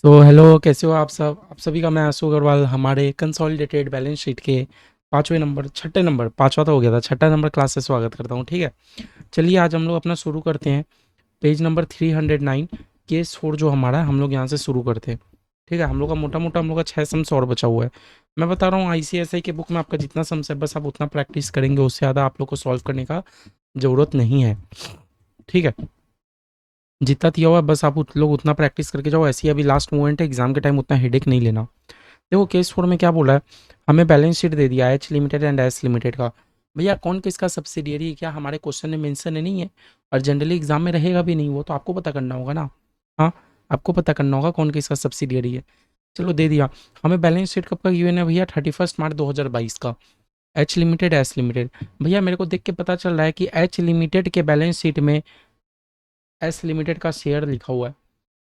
तो हेलो, कैसे हो आप सब? आप सभी का मैं आशु अग्रवाल हमारे कंसोलिडेटेड बैलेंस शीट के पाँचवें नंबर, छठे नंबर, पाँचवा तो हो गया था, छठा नंबर क्लास से स्वागत करता हूँ। ठीक है, चलिए आज हम लोग अपना शुरू करते हैं। पेज नंबर 309, केस 4 जो हमारा है, हम लोग यहाँ से शुरू करते हैं। ठीक है, हम लोग का मोटा मोटा हम लोग का 6 सम्स और बचा हुआ है। मैं बता रहा हूँ, आईसीएसआई के बुक में आपका जितना सम्स है बस आप उतना प्रैक्टिस करेंगे, उससे ज़्यादा आप लोग को सॉल्व करने का ज़रूरत नहीं है। ठीक है, जितना दिया हुआ है बस आप लोग उतना प्रैक्टिस करके जाओ। ऐसी अभी लास्ट मोमेंट है, एग्जाम के टाइम उतना हेडेक नहीं लेना। देखो केस 4 में क्या बोला है, हमें बैलेंस शीट दे दिया H limited and S limited का। भैया कौन किसका सब्सिडियरी है क्या हमारे क्वेश्चन में मेंशन नहीं है, और जनरली एग्जाम में रहेगा भी नहीं, वो तो आपको पता करना होगा ना। हाँ, आपको पता करना होगा कौन किसका सब्सिडियरी है। चलो दे दिया। हमें बैलेंस शीट कब का गिवन है भैया? 31 मार्च 2022 का। एच लिमिटेड एस लिमिटेड, भैया मेरे को देख के पता चल रहा है कि एच लिमिटेड के बैलेंस शीट में एस लिमिटेड का शेयर लिखा हुआ है।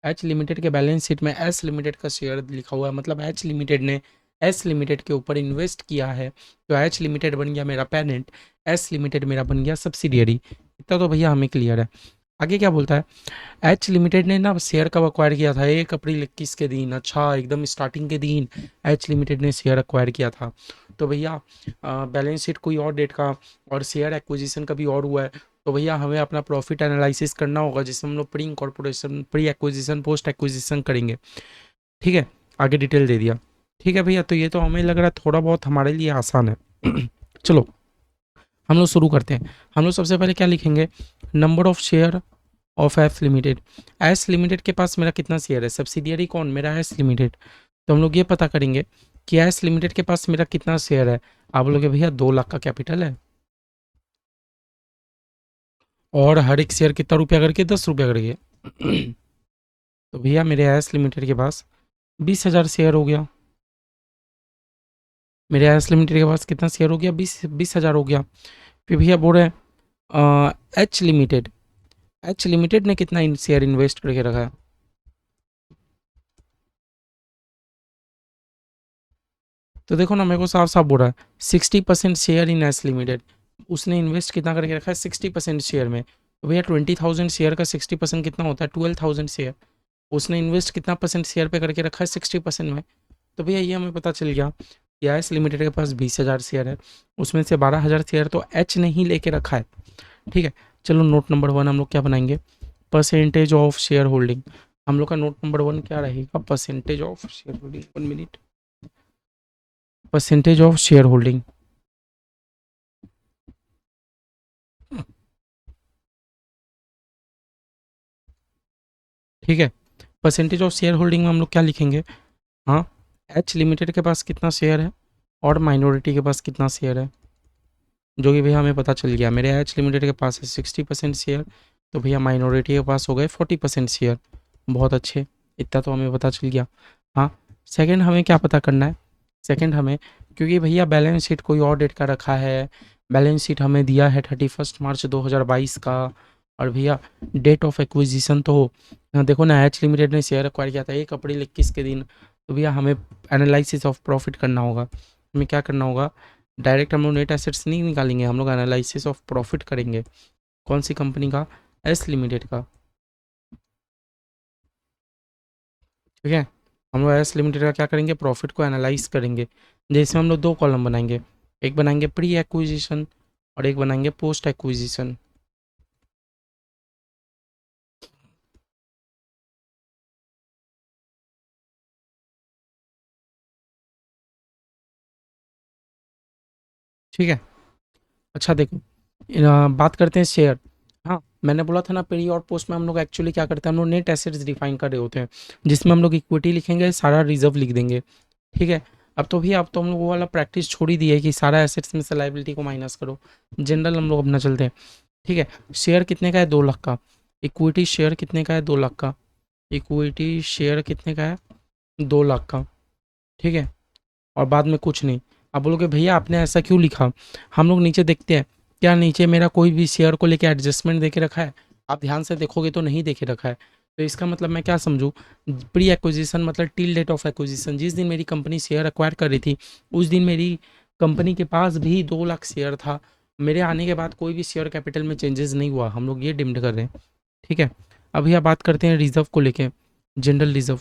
एच लिमिटेड के बैलेंस शीट में एस लिमिटेड का शेयर लिखा हुआ है, मतलब एच लिमिटेड ने एस लिमिटेड के ऊपर इन्वेस्ट किया है। तो एच लिमिटेड बन गया मेरा पेरेंट, एस लिमिटेड मेरा बन गया सब्सिडियरी। इतना तो भैया हमें क्लियर है। आगे क्या बोलता है, एच लिमिटेड ने ना शेयर कब अक्वायर किया था? 1 अप्रैल 2021 के दिन। अच्छा, एकदम स्टार्टिंग के दिन एच लिमिटेड ने शेयर अक्वायर किया था। तो भैया बैलेंस शीट कोई और डेट का और शेयर एक्विजिशन का भी और हुआ है। तो भैया हमें अपना प्रॉफिट एनालिसिस करना होगा, जिसमें हम लोग pre incorporation, pre acquisition, post acquisition करेंगे। ठीक है, आगे डिटेल दे दिया। ठीक है भैया, तो ये तो हमें लग रहा है थोड़ा बहुत हमारे लिए आसान है। चलो हम लोग शुरू करते हैं। हम लोग सबसे पहले क्या लिखेंगे, number of share of S limited. S limited के पास मेरा कितना शेयर है? सब्सिडियरी कौन? मेरा एस लिमिटेड। तो हम लोग ये पता करेंगे कि एस लिमिटेड के पास मेरा कितना शेयर है। आप बोलोगे भैया 2 लाख का कैपिटल है, और हर एक शेयर कितना रुपया करके? 10 रुपया करके। तो भैया मेरे एस लिमिटेड के पास 20,000 शेयर हो गया। मेरे एस लिमिटेड के पास कितना शेयर हो गया? 20,000 हो गया। फिर भैया बोल रहे हैं एच लिमिटेड, एच लिमिटेड ने कितना शेयर इन्वेस्ट करके रखा है? तो देखो ना, मेरे को साफ साफ बोल रहा है 60% शेयर इन एस लिमिटेड। उसने इन्वेस्ट कितना करके रखा है? 60% शेयर में। तो भैया 20,000 शेयर का 60% कितना होता है? 12,000 शेयर। उसने इन्वेस्ट कितना परसेंट शेयर पे करके रखा है? 60% में। तो भैया ये हमें पता चल गया कि एस लिमिटेड के पास 20,000 शेयर है, उसमें से 12,000 शेयर तो एच ने ही लेके रखा है। ठीक है, चलो नोट नंबर 1 हम लोग क्या बनाएंगे, परसेंटेज ऑफ शेयर होल्डिंग। हम लोग का नोट नंबर 1 क्या रहेगा? Percentage of share holding. 1 minute, percentage of share holding. ठीक है, परसेंटेज ऑफ शेयर होल्डिंग में हम लोग क्या लिखेंगे? हाँ, एच लिमिटेड के पास कितना शेयर है और माइनॉरिटी के पास कितना शेयर है, जो कि भैया हमें पता चल गया। मेरे एच लिमिटेड के पास है 60% शेयर, तो भैया माइनॉरिटी के पास हो गए 40% शेयर। बहुत अच्छे, इतना तो हमें पता चल गया। हाँ, सेकंड हमें क्या पता करना है? सेकंड हमें, क्योंकि भैया बैलेंस शीट कोई और डेट का रखा है, बैलेंस शीट हमें दिया है 31 मार्च 2022 का। और भैया डेट ऑफ एक्विजिशन तो देखो ना, एच लिमिटेड ने शेयर एक्वायर किया था 1 अप्रैल 2021 के दिन। तो भैया हमें एनालिसिस ऑफ प्रॉफिट करना होगा। हमें क्या करना होगा, डायरेक्ट हम लोग नेट एसेट्स नहीं निकालेंगे, हम लोग एनालिसिस ऑफ प्रॉफिट करेंगे। कौन सी कंपनी का? एस लिमिटेड का। ठीक है, हम लोग एस लिमिटेड का क्या करेंगे, प्रॉफिट को एनालाइज करेंगे। जैसे हम लोग 2 कॉलम बनाएंगे, एक बनाएंगे प्री एक्विजिशन और एक बनाएंगे पोस्ट एक्विजिशन। ठीक है, अच्छा देखो, बात करते हैं शेयर। हाँ, मैंने बोला था ना, प्री और पोस्ट में हम लोग एक्चुअली क्या करते हैं, हम लोग नेट एसेट्स डिफाइन कर रहे होते हैं, जिसमें हम लोग इक्विटी लिखेंगे, सारा रिजर्व लिख देंगे। ठीक है, अब तो हम लोग वो वाला प्रैक्टिस छोड़ ही दी है कि सारा एसेट्स में से लाइबिलिटी को माइनस करो। जनरल हम लोग अपना चलते हैं। ठीक है, शेयर कितने का है? 2 लाख का। इक्विटी शेयर कितने का है? 2 लाख का। इक्विटी शेयर कितने का है? 2 लाख का। ठीक है, और बाद में कुछ नहीं। आप बोलोगे भैया आपने ऐसा क्यों लिखा? हम लोग नीचे देखते हैं, क्या नीचे मेरा कोई भी शेयर को लेके एडजस्टमेंट देके रखा है? आप ध्यान से देखोगे तो नहीं देखे रखा है। तो इसका मतलब मैं क्या समझूँ, प्री एक्विजिशन मतलब टिल डेट ऑफ एक्विजिशन, जिस दिन मेरी कंपनी शेयर एक्वायर कर रही थी उस दिन मेरी कंपनी के पास भी 2 लाख शेयर था। मेरे आने के बाद कोई भी शेयर कैपिटल में चेंजेस नहीं हुआ, हम लोग ये डिम्ड कर रहे हैं। ठीक है, अभी आप बात करते हैं रिजर्व को लेके, जनरल रिजर्व।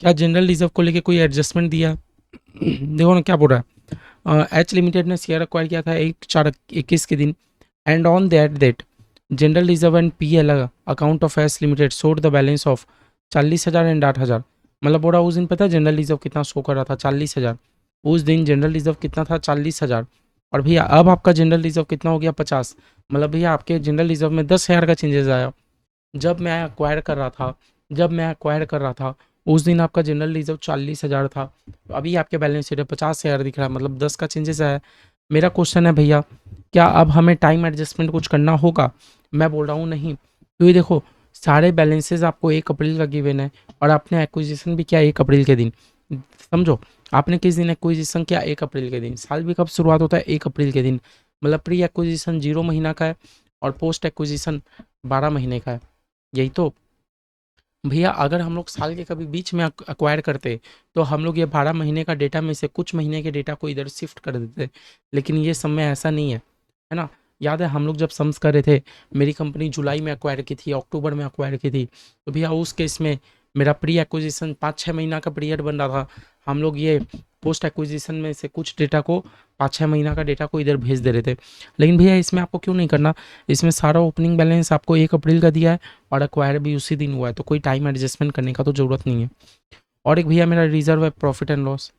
क्या जनरल रिजर्व को लेके कोई एडजस्टमेंट दिया? देखो ना क्या बोल रहा है, एच लिमिटेड ने शेयर एक्वायर किया था 1/4/21 के दिन, and on that date general reserve and P L account of H limited showed the balance of 40,000 and 8,000। मतलब बोला उस दिन पता है जनरल रिजर्व कितना शो कर रहा था? 40,000। उस दिन जनरल रिजर्व कितना था? 40,000। और भैया अब आपका जनरल रिजर्व कितना हो गया? 50। मतलब भैया आपके जनरल रिजर्व में 10,000 का चेंजेस आया। जब मैं एक्वायर कर रहा था उस दिन आपका जनरल रिजर्व 40,000 था। तो अभी आपके बैलेंस शीट में 50,000 दिख रहा है, मतलब 10 का चेंजेस आया है। मेरा क्वेश्चन है भैया, क्या अब हमें टाइम एडजस्टमेंट कुछ करना होगा? मैं बोल रहा हूँ नहीं, क्योंकि देखो सारे बैलेंसेस आपको 1 अप्रैल का गिवन है, और आपने एक्विजिशन भी किया 1 अप्रैल के दिन। समझो, आपने किस दिन एक्विजिशन किया? 1 अप्रैल के दिन। साल भी कब शुरुआत होता है? 1 अप्रैल के दिन। मतलब प्री एक्विजिशन 0 महीना का है और पोस्ट एक्विजिशन 12 महीने का है। यही तो भैया, अगर हम लोग साल के कभी बीच में अक्वायर करते तो हम लोग ये 12 महीने का डेटा में से कुछ महीने के डेटा को इधर शिफ्ट कर देते, लेकिन ये सब में ऐसा नहीं है ना? याद है हम लोग जब सम्स कर रहे थे, मेरी कंपनी जुलाई में अक्वायर की थी, अक्टूबर में अक्वायर की थी, तो भैया उस केस में मेरा प्री एक्विजिशन 5-6 महीना का पीरियड बन रहा था। हम लोग ये पोस्ट एक्विजिशन में से कुछ डेटा को, 5-6 महीना का डेटा को इधर भेज दे रहे थे। लेकिन भैया इसमें आपको क्यों नहीं करना? इसमें सारा ओपनिंग बैलेंस आपको 1 अप्रैल का दिया है और एक्वायर भी उसी दिन हुआ है, तो कोई टाइम एडजस्टमेंट करने का तो ज़रूरत नहीं है। और एक भैया मेरा रिजर्व है profit and loss.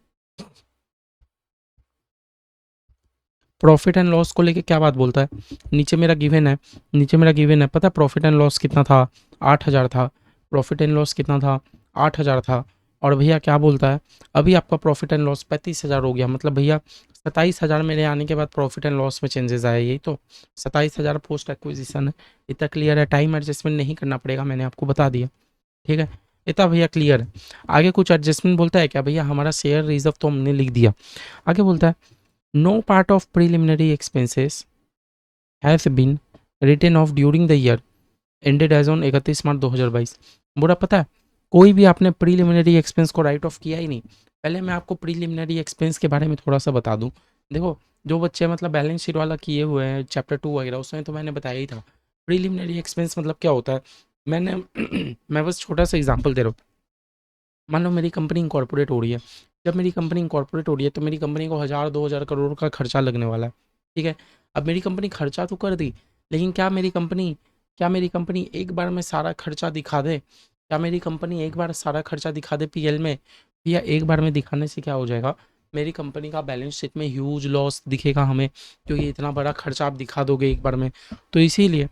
Profit and loss को लेके क्या बात बोलता है? नीचे मेरा गिवन है पता है प्रॉफिट एंड लॉस कितना था? 8,000 था। प्रॉफिट एंड लॉस कितना था? 8,000 था। और भैया क्या बोलता है, अभी आपका प्रॉफिट एंड लॉस 35,000 हो गया। मतलब भैया 27,000 मेरे आने के बाद प्रॉफिट एंड लॉस में चेंजेस आए, यही तो 27,000 पोस्ट एक्विजिशन है। इतना क्लियर है, टाइम एडजस्टमेंट नहीं करना पड़ेगा, मैंने आपको बता दिया। ठीक है, इतना भैया क्लियर है। आगे कुछ एडजस्टमेंट बोलता है क्या? भैया हमारा शेयर रिजर्व तो हमने लिख दिया। आगे बोलता है no part of preliminary expenses has been written off during the year ended as on 31 March 2022। बुरा पता है, कोई भी आपने प्रीलिमिनरी एक्सपेंस को राइट ऑफ किया ही नहीं। पहले मैं आपको प्रीलिमिनरी एक्सपेंस के बारे में थोड़ा सा बता दूं। देखो, जो बच्चे मतलब बैलेंस शीट वाला किए हुए हैं चैप्टर 2 वगैरह, उसमें तो मैंने बताया ही था प्रीलिमिनरी एक्सपेंस मतलब क्या होता है। मैंने मैं बस छोटा सा एग्जांपल दे रहा हूँ। मान लो मेरी कंपनी इंकॉर्पोरेट हो रही है। जब मेरी कंपनी इंकॉर्पोरेट हो रही है तो मेरी कंपनी को 1,000-2,000 करोड़ का खर्चा लगने वाला है। ठीक है, अब मेरी कंपनी खर्चा तो कर दी, लेकिन क्या मेरी कंपनी एक बार में सारा खर्चा दिखा दे? क्या मेरी कंपनी एक बार सारा खर्चा दिखा दे पीएल में? या एक बार में दिखाने से क्या हो जाएगा, मेरी कंपनी का बैलेंस शीट में ह्यूज लॉस दिखेगा हमें, क्योंकि इतना बड़ा खर्चा आप दिखा दोगे एक बार में। तो इसीलिए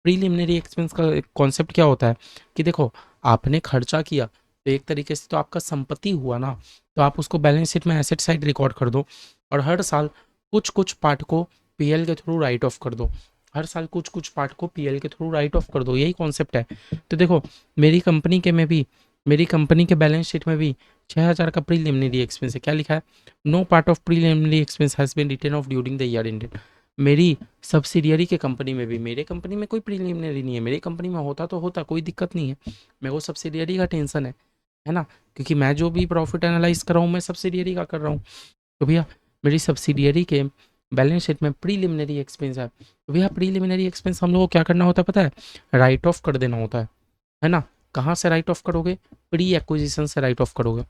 प्रीलिमिनरी एक्सपेंस का कॉन्सेप्ट क्या होता है कि देखो, आपने खर्चा किया तो एक तरीके से तो आपका संपत्ति हुआ ना, तो आप उसको बैलेंस शीट में एसेट साइड रिकॉर्ड कर दो, और हर साल कुछ कुछ पार्ट को पीएल के थ्रू राइट ऑफ कर दो। हर साल कुछ कुछ पार्ट को पीएल के थ्रू राइट ऑफ कर दो, यही कॉन्सेप्ट है। तो देखो, मेरी कंपनी के बैलेंस शीट में भी 6,000 का प्रीलिमिनरी एक्सपेंस है। क्या लिखा है? No part of preliminary expense has been written off during the year ended. मेरी सब्सिडियरी के कंपनी में भी, मेरे कंपनी में कोई प्रीलिमिनरी नहीं है, मेरी कंपनी में होता तो होता, कोई दिक्कत नहीं है। मेरे को सब्सिडियरी का टेंशन है ना, क्योंकि मैं जो भी प्रॉफिट एनालाइज कर रहा हूँ मैं सब्सिडियरी का कर रहा हूँ। तो भैया मेरी सब्सिडियरी के बैलेंस शीट में प्रीलिमिनरी एक्सपेंस है, तो भैया प्रीलिमिनरी एक्सपेंस हम लोग को क्या करना होता है पता है? राइट ऑफ कर देना होता है ना? कहाँ से राइट ऑफ करोगे? प्री एक्विजिशन से राइट ऑफ करोगे।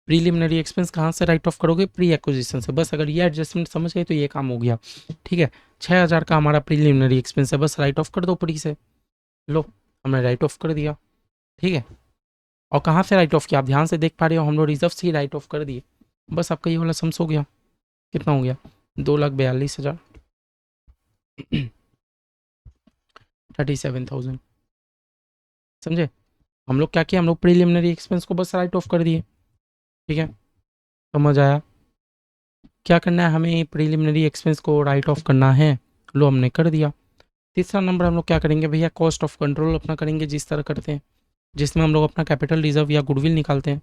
प्रीलिमिनरी एक्सपेंस कहाँ से राइट ऑफ करोगे? प्री एक्विजिशन से। बस अगर ये एडजस्टमेंट समझ गए तो ये काम हो गया। ठीक है, 6,000 का हमारा प्रीलिमिनरी एक्सपेंस है, बस राइट ऑफ कर दो प्री से। लो, हमने राइट ऑफ कर दिया। ठीक है, और कहाँ से राइट ऑफ किया? आप ध्यान से देख पा रहे हो, हम लोग रिजर्व से ही राइट ऑफ कर दिए। बस आपका ये वाला सम्स हो गया। कितना हो गया? 2,42,000, 37,000। समझे? हम लोग क्या किया, हम लोग प्रीलिमिनरी एक्सपेंस को बस राइट ऑफ कर दिए। ठीक है, समझ आया? क्या करना है हमें? प्रीलिमिनरी एक्सपेंस को राइट ऑफ करना है। लो, हमने कर दिया। तीसरा नंबर हम लोग क्या करेंगे भैया? कॉस्ट ऑफ कंट्रोल अपना करेंगे, जिस तरह करते हैं, जिसमें हम लोग अपना कैपिटल रिजर्व या गुडविल निकालते हैं।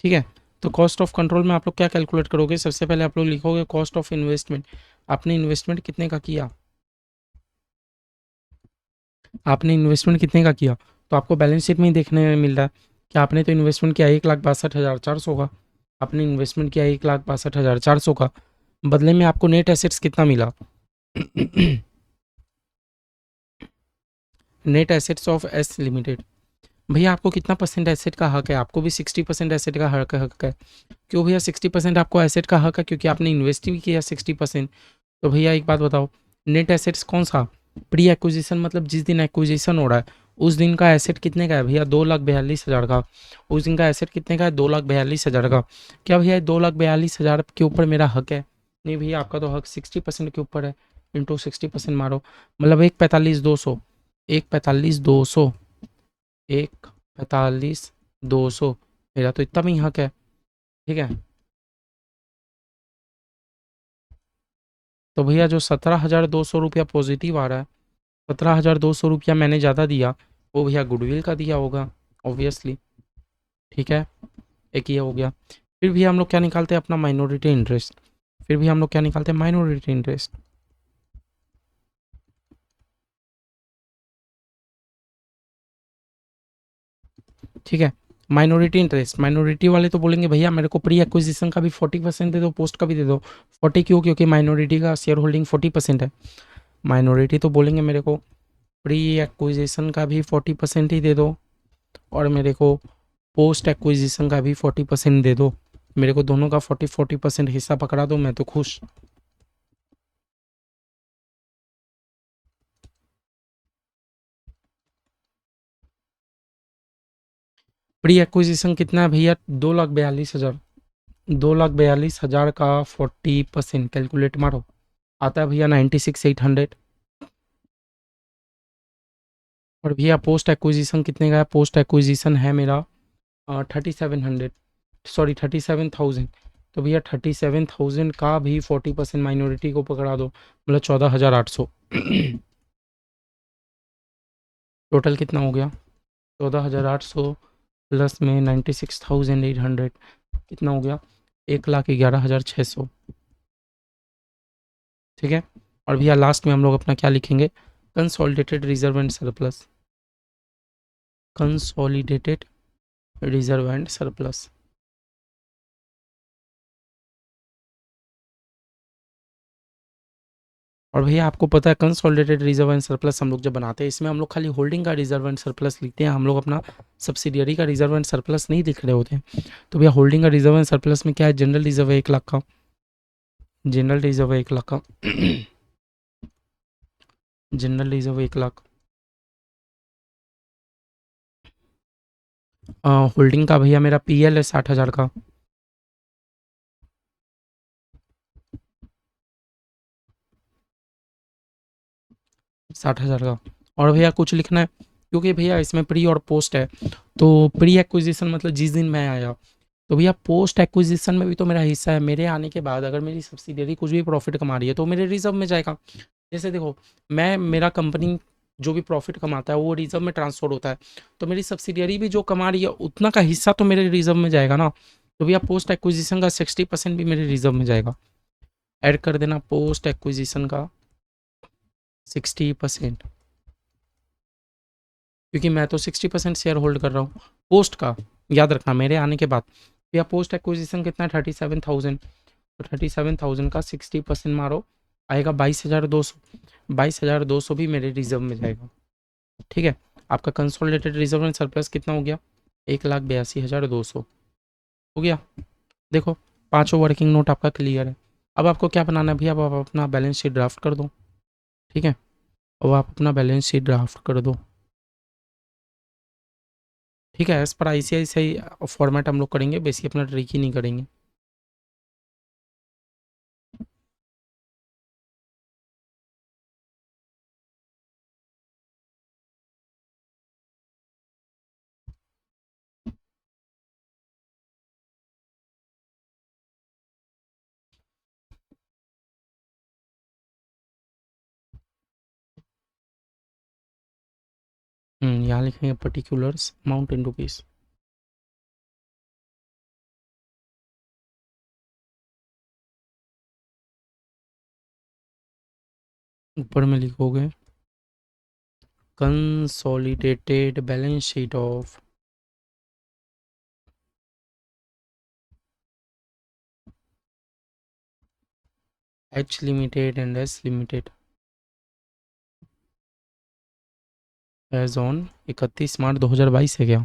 ठीक है, तो कॉस्ट ऑफ कंट्रोल में आप लोग क्या कैलकुलेट करोगे? सबसे पहले आप लोग लिखोगे कॉस्ट ऑफ इन्वेस्टमेंट। आपने इन्वेस्टमेंट कितने का किया? आपने इन्वेस्टमेंट कितने का किया? तो आपको बैलेंस शीट में ही देखने में मिल रहा है कि आपने तो इन्वेस्टमेंट किया 1,62,400 का। आपने इन्वेस्टमेंट किया 1,62,400 का, बदले में आपको नेट एसेट्स कितना मिला? Net assets of S limited. भैया आपको कितना परसेंट एसेट का हक है? आपको भी 60% एसेट का हक है। क्यों भैया 60% आपको एसेट का हक है? क्योंकि आपने इन्वेस्ट भी किया 60%। तो भैया एक बात बताओ, नेट एसेट्स कौन सा? प्री एक्विजिशन मतलब जिस दिन एक्विजिशन हो रहा है उस दिन का एसेट कितने का है भैया? 2,42,000 का। उस दिन का एसेट कितने का है? 2,42,000 का। क्या भैया 2,42,000 के ऊपर मेरा हक है? नहीं भैया, आपका तो हक 60% के ऊपर है। इंटू 60% मारो, मतलब 1,45,200। 1,45,200। 1,45,200। मेरा तो इतना भी हक है। ठीक है। तो भैया जो 17,200 रुपया पॉजिटिव आ रहा है, 17,200 रुपया मैंने ज़्यादा दिया, वो भैया गुडविल का दिया होगा ऑब्वियसली। ठीक है, एक ये हो गया। फिर भी हम लोग क्या निकालते हैं? अपना माइनॉरिटी इंटरेस्ट। फिर भी हम लोग क्या निकालते हैं? Minority interest. ठीक है, माइनॉरिटी इंटरेस्ट। माइनॉरिटी वाले तो बोलेंगे भैया मेरे को प्री एक्विजिशन का भी 40% दे दो, पोस्ट का भी दे दो। 40 क्यों? क्योंकि माइनॉरिटी का शेयर होल्डिंग 40% है। माइनॉरिटी तो बोलेंगे मेरे को प्री एक्विजिशन का भी 40% ही दे दो, और मेरे को पोस्ट एक्विजिशन का भी 40% दे दो। मेरे को दोनों का 40-40% हिस्सा पकड़ा दो, मैं तो खुश। प्री एक्विजिशन कितना है भैया? 2,42,000। 2,42,000 का 40% कैलकुलेट मारो, आता है भैया 96,800। और भैया पोस्ट एक्विजिशन कितने का है? पोस्ट एक्विजिशन है मेरा 3,700, सॉरी 37,000। तो भैया 37,000 का भी 40% माइनॉरिटी को पकड़ा दो, मतलब 14,800। टोटल कितना हो गया? 14,800 प्लस में 96,800, कितना हो गया? 1,11,600। ठीक है। और भैया लास्ट में हम लोग अपना क्या लिखेंगे? Consolidated reserve and surplus. Consolidated reserve and surplus. और भैया आपको पता है कंसोलिडेटेड रिजर्व एंड सरप्लस हम लोग जब बनाते हैं, इसमें हम लोग खाली होल्डिंग का रिजर्व एंड सरप्लस लिखते हैं, हम लोग अपना सब्सिडियरी का रिजर्व एंड सरप्लस नहीं लिख रहे होते हैं। तो भैया होल्डिंग का रिजर्व एंड सरप्लस में क्या है? जनरल रिजर्व है 1 लाख का। जनरल रिजर्व है 1 लाख का। General reserve 1 lakh. होल्डिंग का भैया मेरा पीएल है 60,000 का। 60,000 का। और भैया कुछ लिखना है? क्योंकि भैया इसमें प्री और पोस्ट है, तो प्री एक्विजिशन मतलब जिस दिन मैं आया, तो भैया पोस्ट एक्विजिशन में भी तो मेरा हिस्सा है। मेरे आने के बाद अगर मेरी सब्सिडियरी कुछ भी प्रॉफिट कमा रही है तो मेरे रिजर्व में जाएगा। जैसे देखो, मैं मेरा कंपनी जो भी प्रॉफिट कमाता है वो रिजर्व में ट्रांसफर होता है, तो मेरी सब्सिडियरी भी जो कमा रही है उतना का हिस्सा तो मेरे रिजर्व में जाएगा ना। तो भैया पोस्ट एक्विजिशन का 60% भी मेरे रिजर्व में जाएगा। ऐड कर देना पोस्ट एक्विजिशन का 60%, क्योंकि मैं तो 60% शेयर होल्ड कर रहा हूँ पोस्ट का। याद रखना मेरे आने के बाद। भैया पोस्ट एक्विजिशन कितना है? 37,000। तो 37,000 का 60% मारो, आएगा 22,200। 22,200 भी मेरे रिजर्व में जाएगा। ठीक है। आपका कंसोलिडेटेड रिजर्व एंड सरप्लस कितना हो गया? 1,82,200 हो गया। देखो, पांचों वर्किंग नोट आपका क्लियर है। अब आपको क्या बनाना है भैया? अब आप अपना बैलेंस शीट ड्राफ्ट कर दो। ठीक है, अब आप अपना बैलेंस शीट ड्राफ्ट कर दो। ठीक है, एज पर ICICI फॉर्मेट हम लोग करेंगे, बेसिक अपना ट्रिक ही नहीं करेंगे। यहाँ लिखेंगे पर्टिकुलर्स अमाउंट इन रुपीज़। ऊपर में लिखोगे consolidated balance sheet of H limited and S limited. As on 31 March 2022 है क्या?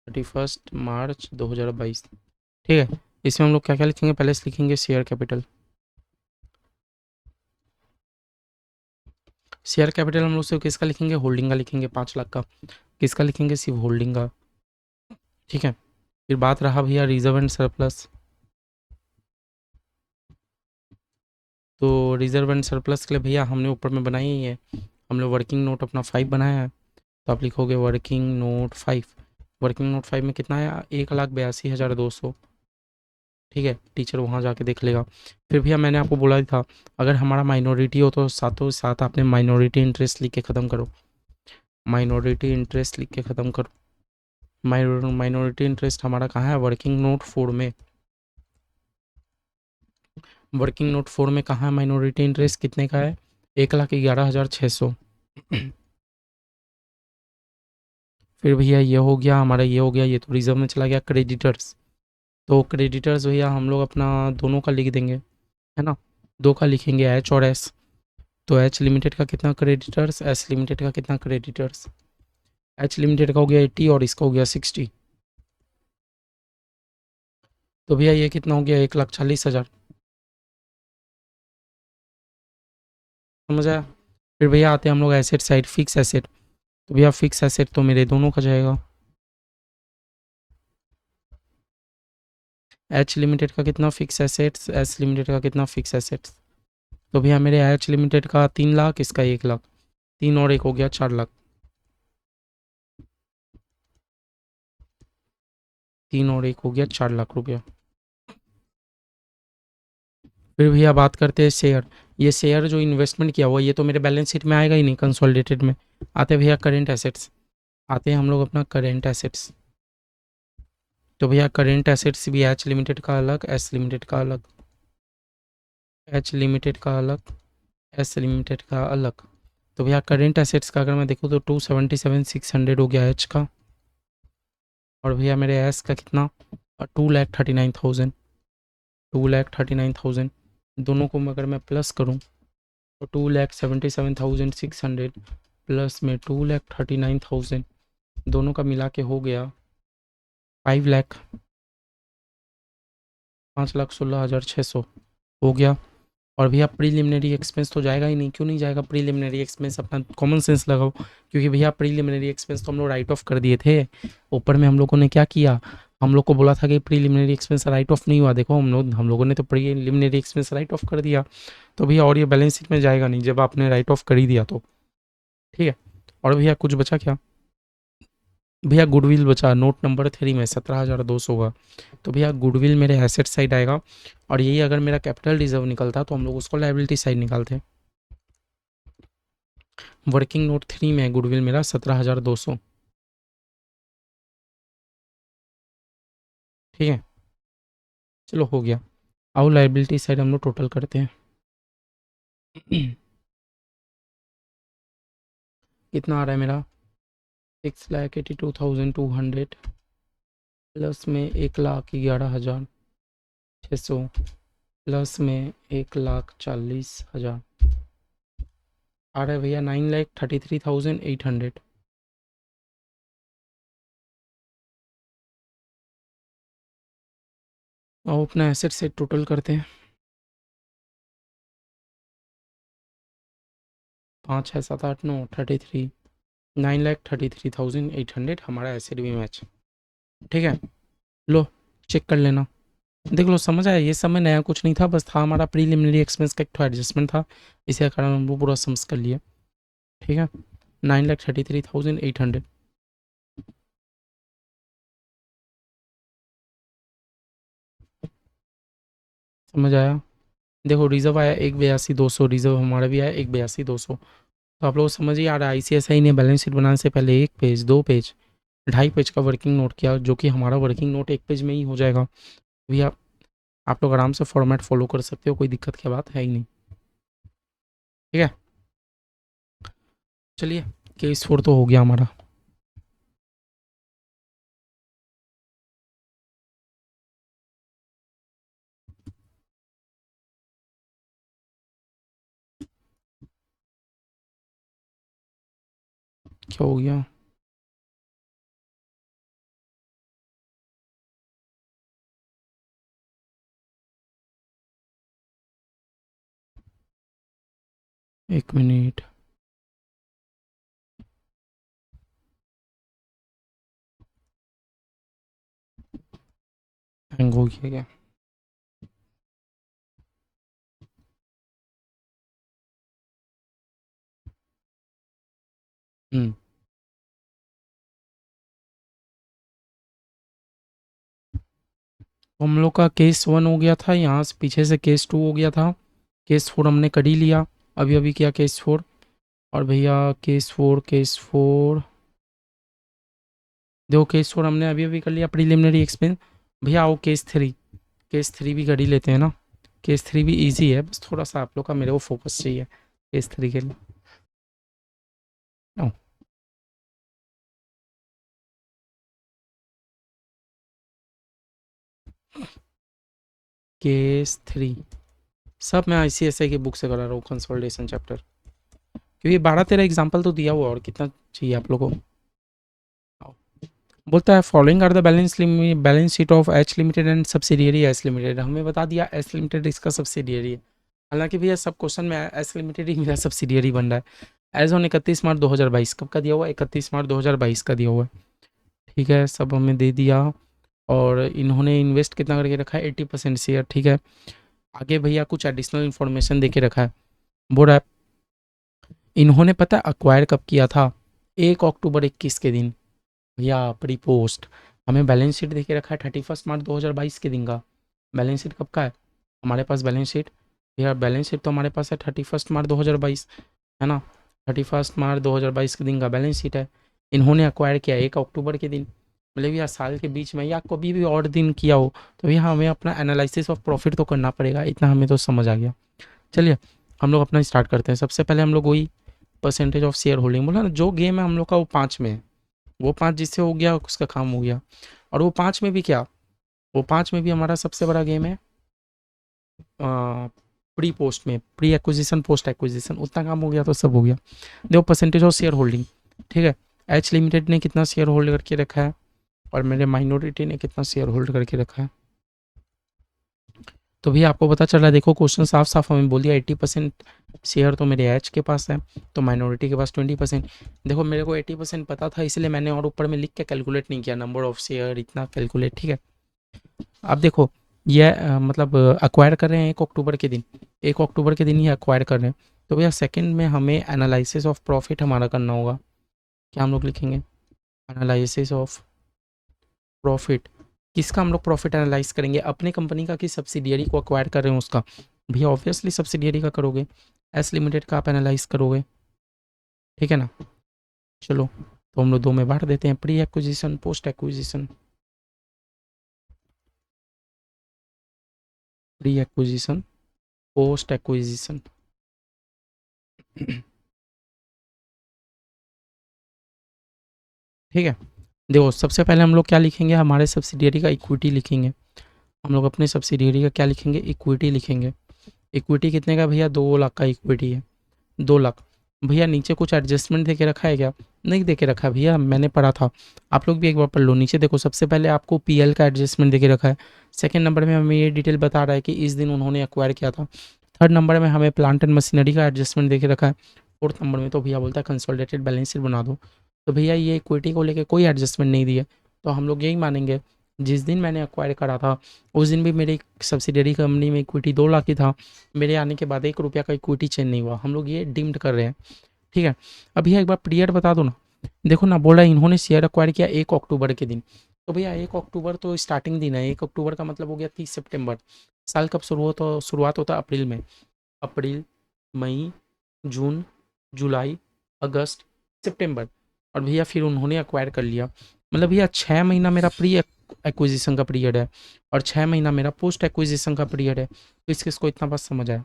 31 मार्च 2022। ठीक है, इसमें हम लोग क्या क्या लिखेंगे? पहले से लिखेंगे शेयर कैपिटल। शेयर कैपिटल हम लोग सिर्फ किसका लिखेंगे? होल्डिंग का लिखेंगे, 5 लाख का। किसका लिखेंगे? सिर्फ होल्डिंग का। ठीक है, फिर बात रहा भैया रिजर्व एंड सरप्लस। तो रिजर्व एंड सरप्लस के लिए भैया हमने ऊपर में बनाई ही है, हमने वर्किंग नोट अपना 5 बनाया है। तो आप लिखोगे वर्किंग नोट 5। वर्किंग नोट 5 में कितना है? 1,82,200। ठीक है, टीचर वहाँ जाके देख लेगा। फिर भैया मैंने आपको बोला ही था, अगर हमारा माइनॉरिटी हो तो साथों साथ आपने माइनॉरिटी इंटरेस्ट लिख के ख़त्म करो। माइनॉरिटी इंटरेस्ट लिख के ख़त्म करो। माइनॉरिटी इंटरेस्ट हमारा कहाँ है? वर्किंग नोट 4 में। वर्किंग नोट 4 में कहाँ है माइनॉरिटी इंटरेस्ट? कितने का है? 1,11,600। फिर भैया ये हो गया हमारा, ये हो गया, ये तो रिजर्व में चला गया। क्रेडिटर्स, तो क्रेडिटर्स भैया हम लोग अपना दोनों का लिख देंगे, है ना? दो का लिखेंगे, एच और एस। तो एच लिमिटेड का कितना क्रेडिटर्स, एस लिमिटेड का कितना क्रेडिटर्स? एच लिमिटेड का हो गया 80 और इसका हो गया 60। तो भैया ये कितना हो गया? 1,40,000। समझ आया? फिर भैया आते हैं हम लोग एसेट साइड, फिक्स एसेट। तो भैया फिक्स एसेट तो मेरे दोनों का जाएगा। एच लिमिटेड का कितना फिक्स एसेट्स, एस लिमिटेड का कितना फिक्स एसेट्स? तो भैया मेरे एच लिमिटेड का 3 लाख, इसका 1 लाख। 3 और 1 हो गया 4 लाख। 3 और 1 हो गया 4 लाख रुपया। फिर भैया बात करते हैं शेयर। ये शेयर जो इन्वेस्टमेंट किया हुआ, ये तो मेरे बैलेंस शीट में आएगा ही नहीं, कंसोलिडेटेड में। आते हैं भैया करेंट एसेट्स। आते हैं हम लोग अपना करेंट एसेट्स। तो भैया करेंट एसेट्स भी एच लिमिटेड का अलग, एस लिमिटेड का अलग। एच लिमिटेड का अलग, एस लिमिटेड का अलग। तो भैया करेंट एसेट्स का अगर मैं देखूँ तो 277,600 हो गया एच का। और भैया मेरे एस का कितना? 2,39,000। 2,39,000। दोनों को अगर मैं प्लस करूँ तो 2,77,600 प्लस में 2,39,000, दोनों का मिला के हो गया 5 लाख, 5,16,600 हो गया। और भैया प्रीलिमिनरी एक्सपेंस तो जाएगा ही नहीं। क्यों नहीं जाएगा प्रीलिमिनरी एक्सपेंस? अपना कॉमन सेंस लगाओ। क्योंकि भैया प्रीलिमिनरी एक्सपेंस तो हम लोग राइट ऑफ कर दिए थे। ऊपर में हम लोगों ने क्या किया? हम लोग को बोला था कि प्रीलिमिनरी एक्सपेंस राइट ऑफ नहीं हुआ। देखो हम लोगों ने तो प्रीलिमिनरी एक्सपेंस राइट ऑफ कर दिया। तो भैया और ये बैलेंस शीट में जाएगा नहीं जब आपने राइट ऑफ कर ही दिया तो। ठीक है, और भैया कुछ बचा क्या? भैया गुडविल बचा नोट नंबर 3 में 17,200 का। तो भैया गुडविल मेरे एसेट साइड आएगा। और यही अगर मेरा कैपिटल रिजर्व निकलता तो हम लोग उसको लाइबिलिटी साइड निकालते। वर्किंग नोट 3 में गुडविल मेरा 17,200। ठीक है, चलो हो गया। आओ लाइबिलिटी साइड हम लोग टोटल करते हैं। कितना आ रहा है मेरा? 6,82,200 प्लस में 1,11,600 प्लस में 1,40,000 आ रहा है भैया 9,33,800। आओ अपना एसेट सेट टोटल करते हैं। 5, 6, 7, 8, 9, 33, 9,33,800 हमारा एसेट भी मैच। ठीक है, लो चेक कर लेना। देख लो, समझ आया? ये सब में नया कुछ नहीं था, बस था हमारा प्रीलिमिनरी एक्सपेंस का एक तो एडजस्टमेंट था, इसी कारण हम वो पूरा सम्स कर लिए। ठीक है, 9,33,800। समझ आया? देखो रिजर्व आया 1,82,200, रिजर्व हमारा भी आया 1,82,200। तो आप लोग समझ ही आ रहा है, ICICI ने बैलेंस शीट बनाने से पहले 1 पेज, 2 पेज, 2.5 पेज का वर्किंग नोट किया, जो कि हमारा वर्किंग नोट 1 पेज में ही हो जाएगा। भैया आप लोग आराम से फॉर्मेट फॉलो कर सकते हो, कोई दिक्कत की बात है ही नहीं। ठीक है, चलिए केस 4 तो हो गया हमारा। क्या हो गया? एक मिनट। हैंग हो गया क्या? हम्म। तो हम लोग का केस 1 हो गया था, यहाँ से पीछे से केस 2 हो गया था। केस 4 हमने कर ही लिया, अभी अभी किया केस 4। और भैया केस 4 देखो, केस 4 हमने अभी अभी कर लिया, प्रीलिमिनरी एक्सपेंस। भैया आओ केस 3 भी कर ही लेते हैं ना। केस 3 भी इजी है, बस थोड़ा सा आप लोग का मेरे को फोकस चाहिए केस 3 के लिए। आओ। केस 3 सब मैं ICSI की बुक से करा रहा हूँ, कंसोलिडेशन चैप्टर, क्योंकि 12-13 एग्जाम्पल तो दिया हुआ, और कितना चाहिए आप लोगों को। आओ। बोलता है following are the balance sheet of H limited and subsidiary H limited. हमें बता दिया एच लिमिटेड इसका सब्सिडियरी है, हालांकि भैया सब क्वेश्चन में एच लिमिटेड ही मेरा सब्सिडियरी बन रहा है। एज ऑन 31 मार्च 2022, कब का दिया हुआ है? 31 मार्च 2022 का दिया हुआ है। ठीक है, सब हमें दे दिया। और इन्होंने इन्वेस्ट कितना करके रखा है? 80% शेयर। ठीक है, आगे भैया कुछ एडिशनल इन्फॉर्मेशन दे के रखा है। बोल रहा है इन्होंने, पता है अक्वायर कब किया था? 1 अक्टूबर 21 के दिन। भैया प्री पोस्ट हमें बैलेंस शीट दे के रखा है 31 मार्च 2022 के दिन का। बैलेंस शीट कब का है हमारे पास? बैलेंस शीट भैया, बैलेंस शीट तो हमारे पास है 31 मार्च 2022, है ना। 31 मार्च 2022 के दिन का बैलेंस शीट है। इन्होंने अक्वायर किया 1 अक्टूबर के दिन, मतलब यार साल के बीच में या कभी भी और दिन किया हो, तो भैया हमें अपना एनालिसिस ऑफ प्रॉफिट तो करना पड़ेगा, इतना हमें तो समझ आ गया। चलिए हम लोग अपना स्टार्ट करते हैं। सबसे पहले हम लोग वही परसेंटेज ऑफ शेयर होल्डिंग बोला ना, जो गेम है हम लोग का वो 5 में है। वो 5 जिससे हो गया उसका काम हो गया। और वो 5 में भी क्या, वो 5 में भी हमारा सबसे बड़ा गेम है प्री पोस्ट में, प्री एक्विजिशन पोस्ट एक्विजिशन, उतना काम हो गया तो सब हो गया। देखो परसेंटेज ऑफ शेयर होल्डिंग, ठीक है। एच लिमिटेड ने कितना शेयर होल्ड करके रखा है, और मेरे माइनॉरिटी ने कितना शेयर होल्ड करके रखा है। तो भी आपको पता चल रहा है, देखो क्वेश्चन साफ साफ हमें बोल दिया 80% शेयर तो मेरे एच के पास है, तो माइनॉरिटी के पास 20%। देखो मेरे को 80% पता था, इसलिए मैंने और ऊपर में लिख के कैलकुलेट नहीं किया, नंबर ऑफ शेयर इतना कैलकुलेट। ठीक है, अब देखो ये मतलब अक्वायर कर रहे हैं 1 अक्टूबर के दिन, 1 अक्टूबर के दिन ही अक्वायर कर रहे हैं। तो भैया सेकंड में हमें एनालिसिस ऑफ प्रॉफिट हमारा करना होगा। क्या हम लोग लिखेंगे? Analysis of profit. किसका हम लोग प्रॉफिट एनालाइज करेंगे? अपने कंपनी का कि सब्सिडियरी को अक्वायर कर रहे हैं उसका? भैया ऑब्वियसली सब्सिडियरी का करोगे, एस लिमिटेड का आप एनालाइज करोगे। ठीक है ना। चलो तो हम लोग दो में बांट देते हैं, pre acquisition post acquisition. Pre acquisition post acquisition. ठीक है, देखो सबसे पहले हम लोग क्या लिखेंगे? हमारे सब्सिडियरी का इक्विटी लिखेंगे। हम लोग अपने सब्सिडियरी का क्या लिखेंगे? इक्विटी लिखेंगे। इक्विटी कितने का भैया? 2 लाख का इक्विटी है, 2 लाख। भैया नीचे कुछ एडजस्टमेंट दे के रखा है क्या? नहीं दे के रखा है भैया, मैंने पढ़ा था, आप लोग भी एक बार पढ़ लो। नीचे देखो, सबसे पहले आपको PL का एडजस्टमेंट दे के रखा है। सेकंड नंबर में हमें ये डिटेल बता रहा है कि इस दिन उन्होंने एक्वायर किया था। थर्ड नंबर में हमें प्लांट एंड मशीनरी का एडजस्टमेंट दे के रखा है। फोर्थ नंबर में तो भैया बोलता है कंसोलिडेटेड बैलेंस शीट बना दो। तो भैया ये इक्विटी को लेके कोई एडजस्टमेंट नहीं दिए, तो हम लोग यही मानेंगे जिस दिन मैंने एक्वायर करा था उस दिन भी मेरी सब्सिडरी कंपनी में इक्विटी 2 लाख ही था। मेरे आने के बाद 1 रुपया का इक्विटी चेंज नहीं हुआ, हम लोग ये डिम्ड कर रहे हैं। ठीक है, अब भैया एक बार पीरियड बता दो ना। देखो ना, बोला इन्होंने शेयर एक्वायर किया 1 अक्टूबर के दिन, तो भैया 1 अक्टूबर तो स्टार्टिंग दिन है, 1 अक्टूबर का मतलब हो गया 30 सितंबर। साल कब शुरुआत होता? अप्रैल में। अप्रैल, मई, जून, जुलाई, अगस्त, सितंबर, और भैया फिर उन्होंने एक्वायर कर लिया। मतलब भैया 6 महीना मेरा प्री एक्विजिशन का पीरियड है, और 6 महीना मेरा पोस्ट एक्विजिशन का पीरियड है। तो इस किसको इतना बात समझ आया?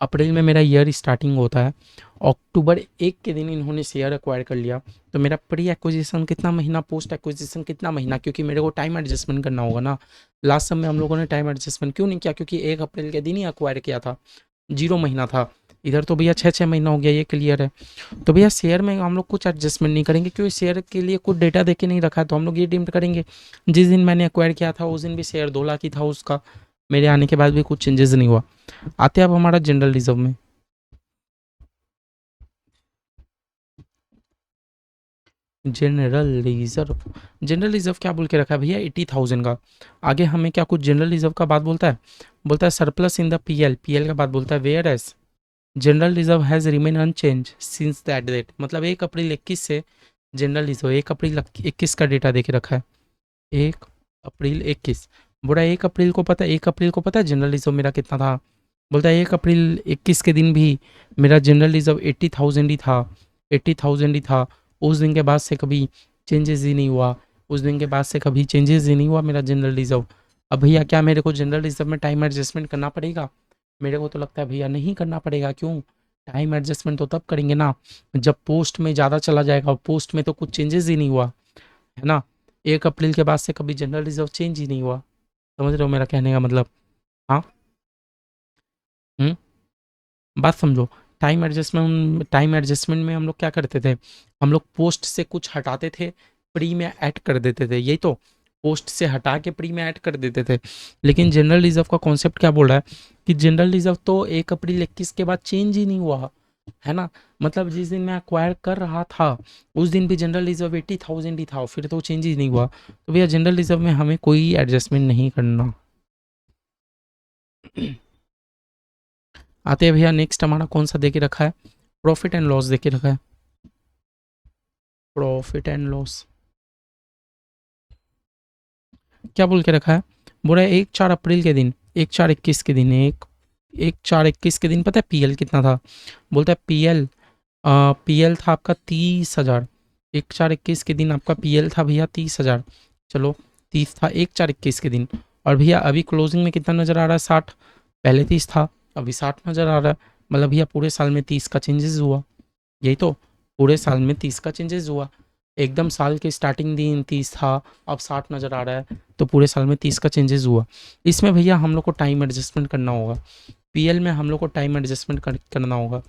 अप्रैल में मेरा ईयर स्टार्टिंग होता है, अक्टूबर 1 के दिन इन्होंने शेयर एक्वायर कर लिया, तो मेरा प्री एक्विजिशन कितना महीना, पोस्ट एक्विजिशन कितना महीना, क्योंकि मेरे को टाइम एडजस्टमेंट करना होगा ना। लास्ट समय हम लोगों ने टाइम एडजस्टमेंट क्यों नहीं किया? क्योंकि 1 अप्रैल के दिन ही एक्वायर किया था, 0 महीना था, इधर तो भैया 6-6 महीना हो गया, ये क्लियर है। तो भैया शेयर में हम लोग कुछ एडजस्टमेंट नहीं करेंगे, क्योंकि शेयर के लिए कुछ डेटा दे के नहीं रखा है, तो हम लोग ये डीम्ड करेंगे जिस दिन मैंने एक्वायर किया था उस दिन भी शेयर 2 लाख ही था उसका, मेरे आने के बाद भी कुछ चेंजेस नहीं हुआ। आते हैं अब हमारा जनरल रिजर्व में। जनरल रिजर्व क्या बोल के रखा है भैया, 80,000 का। आगे हमें क्या कुछ जनरल रिजर्व का बात बोलता है, बोलता है सरप्लस इन द पीएल का बात बोलता है, whereas general reserve has remain unchanged since that date. मतलब 1 अप्रैल 21 से जनरल रिजर्व 1 अप्रैल 21 का डेटा देके रखा है, 1 अप्रैल 21। बोला 1 अप्रैल को पता है जनरल रिजर्व मेरा कितना था, बोलता है 1 अप्रैल 21 के दिन भी मेरा जनरल रिजर्व 80,000 ही था, 80,000 ही था। उस दिन के बाद से कभी चेंजेस ही नहीं हुआ, उस दिन के बाद से कभी चेंजेस ही नहीं हुआ मेरा जनरल रिजर्व। अब भैया क्या मेरे को जनरल रिजर्व में टाइम एडजस्टमेंट करना पड़ेगा? मेरे को तो लगता है भैया नहीं करना पड़ेगा। क्यों? टाइम एडजस्टमेंट तो तब करेंगे ना जब पोस्ट में ज़्यादा चला जाएगा, और पोस्ट में तो कुछ चेंजेस ही नहीं हुआ है ना। 1 अप्रैल के बाद से कभी जनरल रिजर्व चेंज ही नहीं हुआ। समझ रहे हो मेरा कहने का मतलब? हाँ। हम्म। बात समझो। टाइम एडजस्टमेंट में हम लोग क्या करते थे, हम लोग पोस्ट से कुछ हटाते थे, प्री में ऐड कर देते थे, यही तो। पोस्ट से हटा के प्री में ऐड कर देते थे। लेकिन जनरल रिजर्व का कॉन्सेप्ट क्या बोल रहा है कि जनरल रिजर्व तो 1 अप्रैल 21 के बाद चेंज ही नहीं हुआ है ना। मतलब जिस दिन मैं अक्वायर कर रहा था उस दिन भी जनरल रिजर्व 80,000 ही था, फिर तो चेंज ही नहीं हुआ। तो भैया जनरल रिजर्व में हमें कोई एडजस्टमेंट नहीं करना। आते हैं भैया नेक्स्ट हमारा कौन सा दे के रखा है, प्रॉफिट एंड लॉस दे के रखा है। प्रॉफिट एंड लॉस क्या बोल के रखा है, बोला 1 4 अप्रैल के दिन, 1 4 21 के दिन, 1 1 4 21 के दिन पता है पीएल कितना था? बोलता है पीएल, पीएल था आपका 30,000। 1 4 21 के दिन आपका पीएल था भैया 30,000। चलो 30 था 1 4 21 के दिन। और भैया अभी क्लोजिंग में कितना नज़र आ रहा है? 60। पहले 30 था, अभी 60 नज़र आ रहा है। मतलब भैया पूरे साल में 30 का चेंजेस हुआ, यही तो। पूरे साल में 30 का चेंजेस हुआ। एकदम साल के स्टार्टिंग दिन 30 था, अब 60 नज़र आ रहा है, तो पूरे साल में 30 का चेंजेस हुआ। इसमें भैया हम लोग को टाइम एडजस्टमेंट करना होगा। पीएल में हम लोग को टाइम एडजस्टमेंट करना होगा।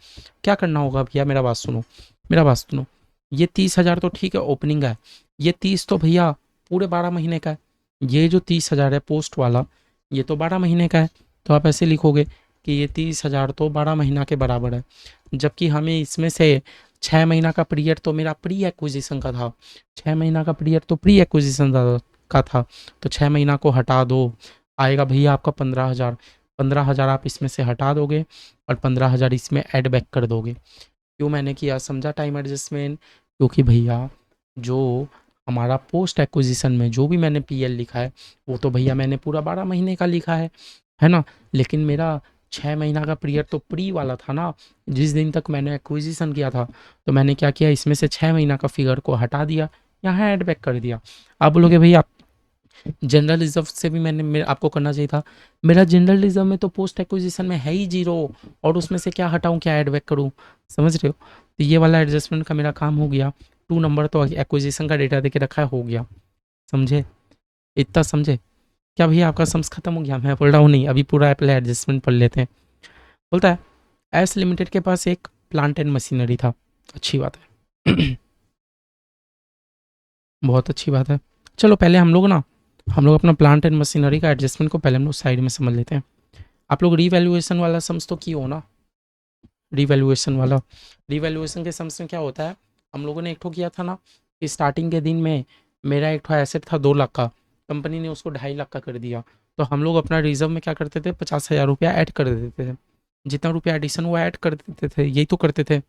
क्या करना होगा भैया, मेरा बात सुनो, मेरा बात सुनो। ये 30,000 तो ठीक है ओपनिंग है, ये 30 तो भैया पूरे 12 महीने का है। ये जो 30,000 है पोस्ट वाला, ये तो 12 महीने का है। तो आप ऐसे लिखोगे कि ये 30,000 तो 12 महीना के बराबर है। जबकि हमें इसमें से 6 महीना का पीरियड तो मेरा प्री एक्विजिशन का था, 6 महीना का पीरियड तो प्री एक्विजिशन का था। तो 6 महीना को हटा दो, आएगा भैया आपका 15,000। 15,000 आप इसमें से हटा दोगे और 15,000 इसमें ऐड बैक कर दोगे। क्यों मैंने किया, समझा टाइम एडजस्टमेंट? क्योंकि भैया जो हमारा पोस्ट एक्विजिशन में जो भी मैंने पीएल लिखा है वो तो भैया मैंने पूरा 12 महीने का लिखा है ना। लेकिन मेरा 6 महीना का पीरियड तो प्री वाला था ना, जिस दिन तक मैंने एक्विजिशन किया था। तो मैंने क्या किया, इसमें से 6 महीना का फिगर को हटा दिया, यहाँ ऐड बैक कर दिया। आप बोलोगे भैया जनरल रिजर्व से भी आपको करना चाहिए था। मेरा जनरल रिजर्व में तो पोस्ट एक्विजिशन में है ही 0, और उसमें से क्या हटाऊं, क्या ऐड बैक करूं? समझ रहे हो? तो ये वाला एडजस्टमेंट का मेरा काम हो गया। 2 नंबर तो एक्विजिशन का डेटा देके रखा है, हो गया। समझे? इतना समझे? क्या भैया आपका सम्स खत्म हो गया? मैं बोल रहा हूँ नहीं, अभी पूरा पहले एडजस्टमेंट पढ़ लेते हैं। बोलता है एस लिमिटेड के पास एक प्लांट एंड मशीनरी था। अच्छी बात है। बहुत अच्छी बात है। चलो पहले हम लोग अपना प्लांट एंड मशीनरी का एडजस्टमेंट को पहले हम लोग साइड में समझ लेते हैं। आप लोग रीवैल्यूएशन वाला सम्स तो किए हो ना? रीवैल्यूएशन के सम्स में क्या होता है, हम लोगों ने एक ठो किया था ना कि स्टार्टिंग के दिन में मेरा एक ठो एसेट था 2 लाख का, कंपनी ने उसको 2.5 लाख का कर दिया। तो हम लोग अपना रिजर्व में क्या करते थे, 50,000 रुपया ऐड कर देते थे। जितना रुपया एडिशन हुआ ऐड कर देते थे, यही तो करते थे।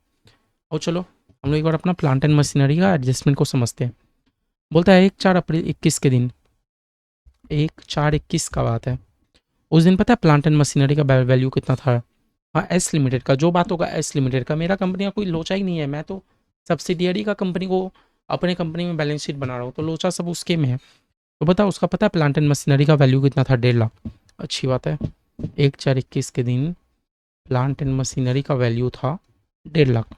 और चलो हम लोग एक बार अपना प्लांट एंड मशीनरी का एडजस्टमेंट को समझते हैं। बोलता है 1 4 अप्रैल 21 के दिन, 1 4 21 का बात है। उस दिन पता है प्लांट एंड मशीनरी का वैल्यू कितना था? हाँ एस लिमिटेड का, जो बात होगा एस लिमिटेड का। मेरा कंपनी का कोई लोचा ही नहीं है, मैं तो सब्सिडियरी का कंपनी को अपने कंपनी में बैलेंस शीट बना रहा हूँ, तो लोचा सब उसके में है। तो बता उसका पता है प्लांट एंड मशीनरी का वैल्यू कितना था? 1.5 लाख। अच्छी बात है। 1 4 21 के दिन प्लांट एंड मशीनरी का वैल्यू था 1.5 लाख।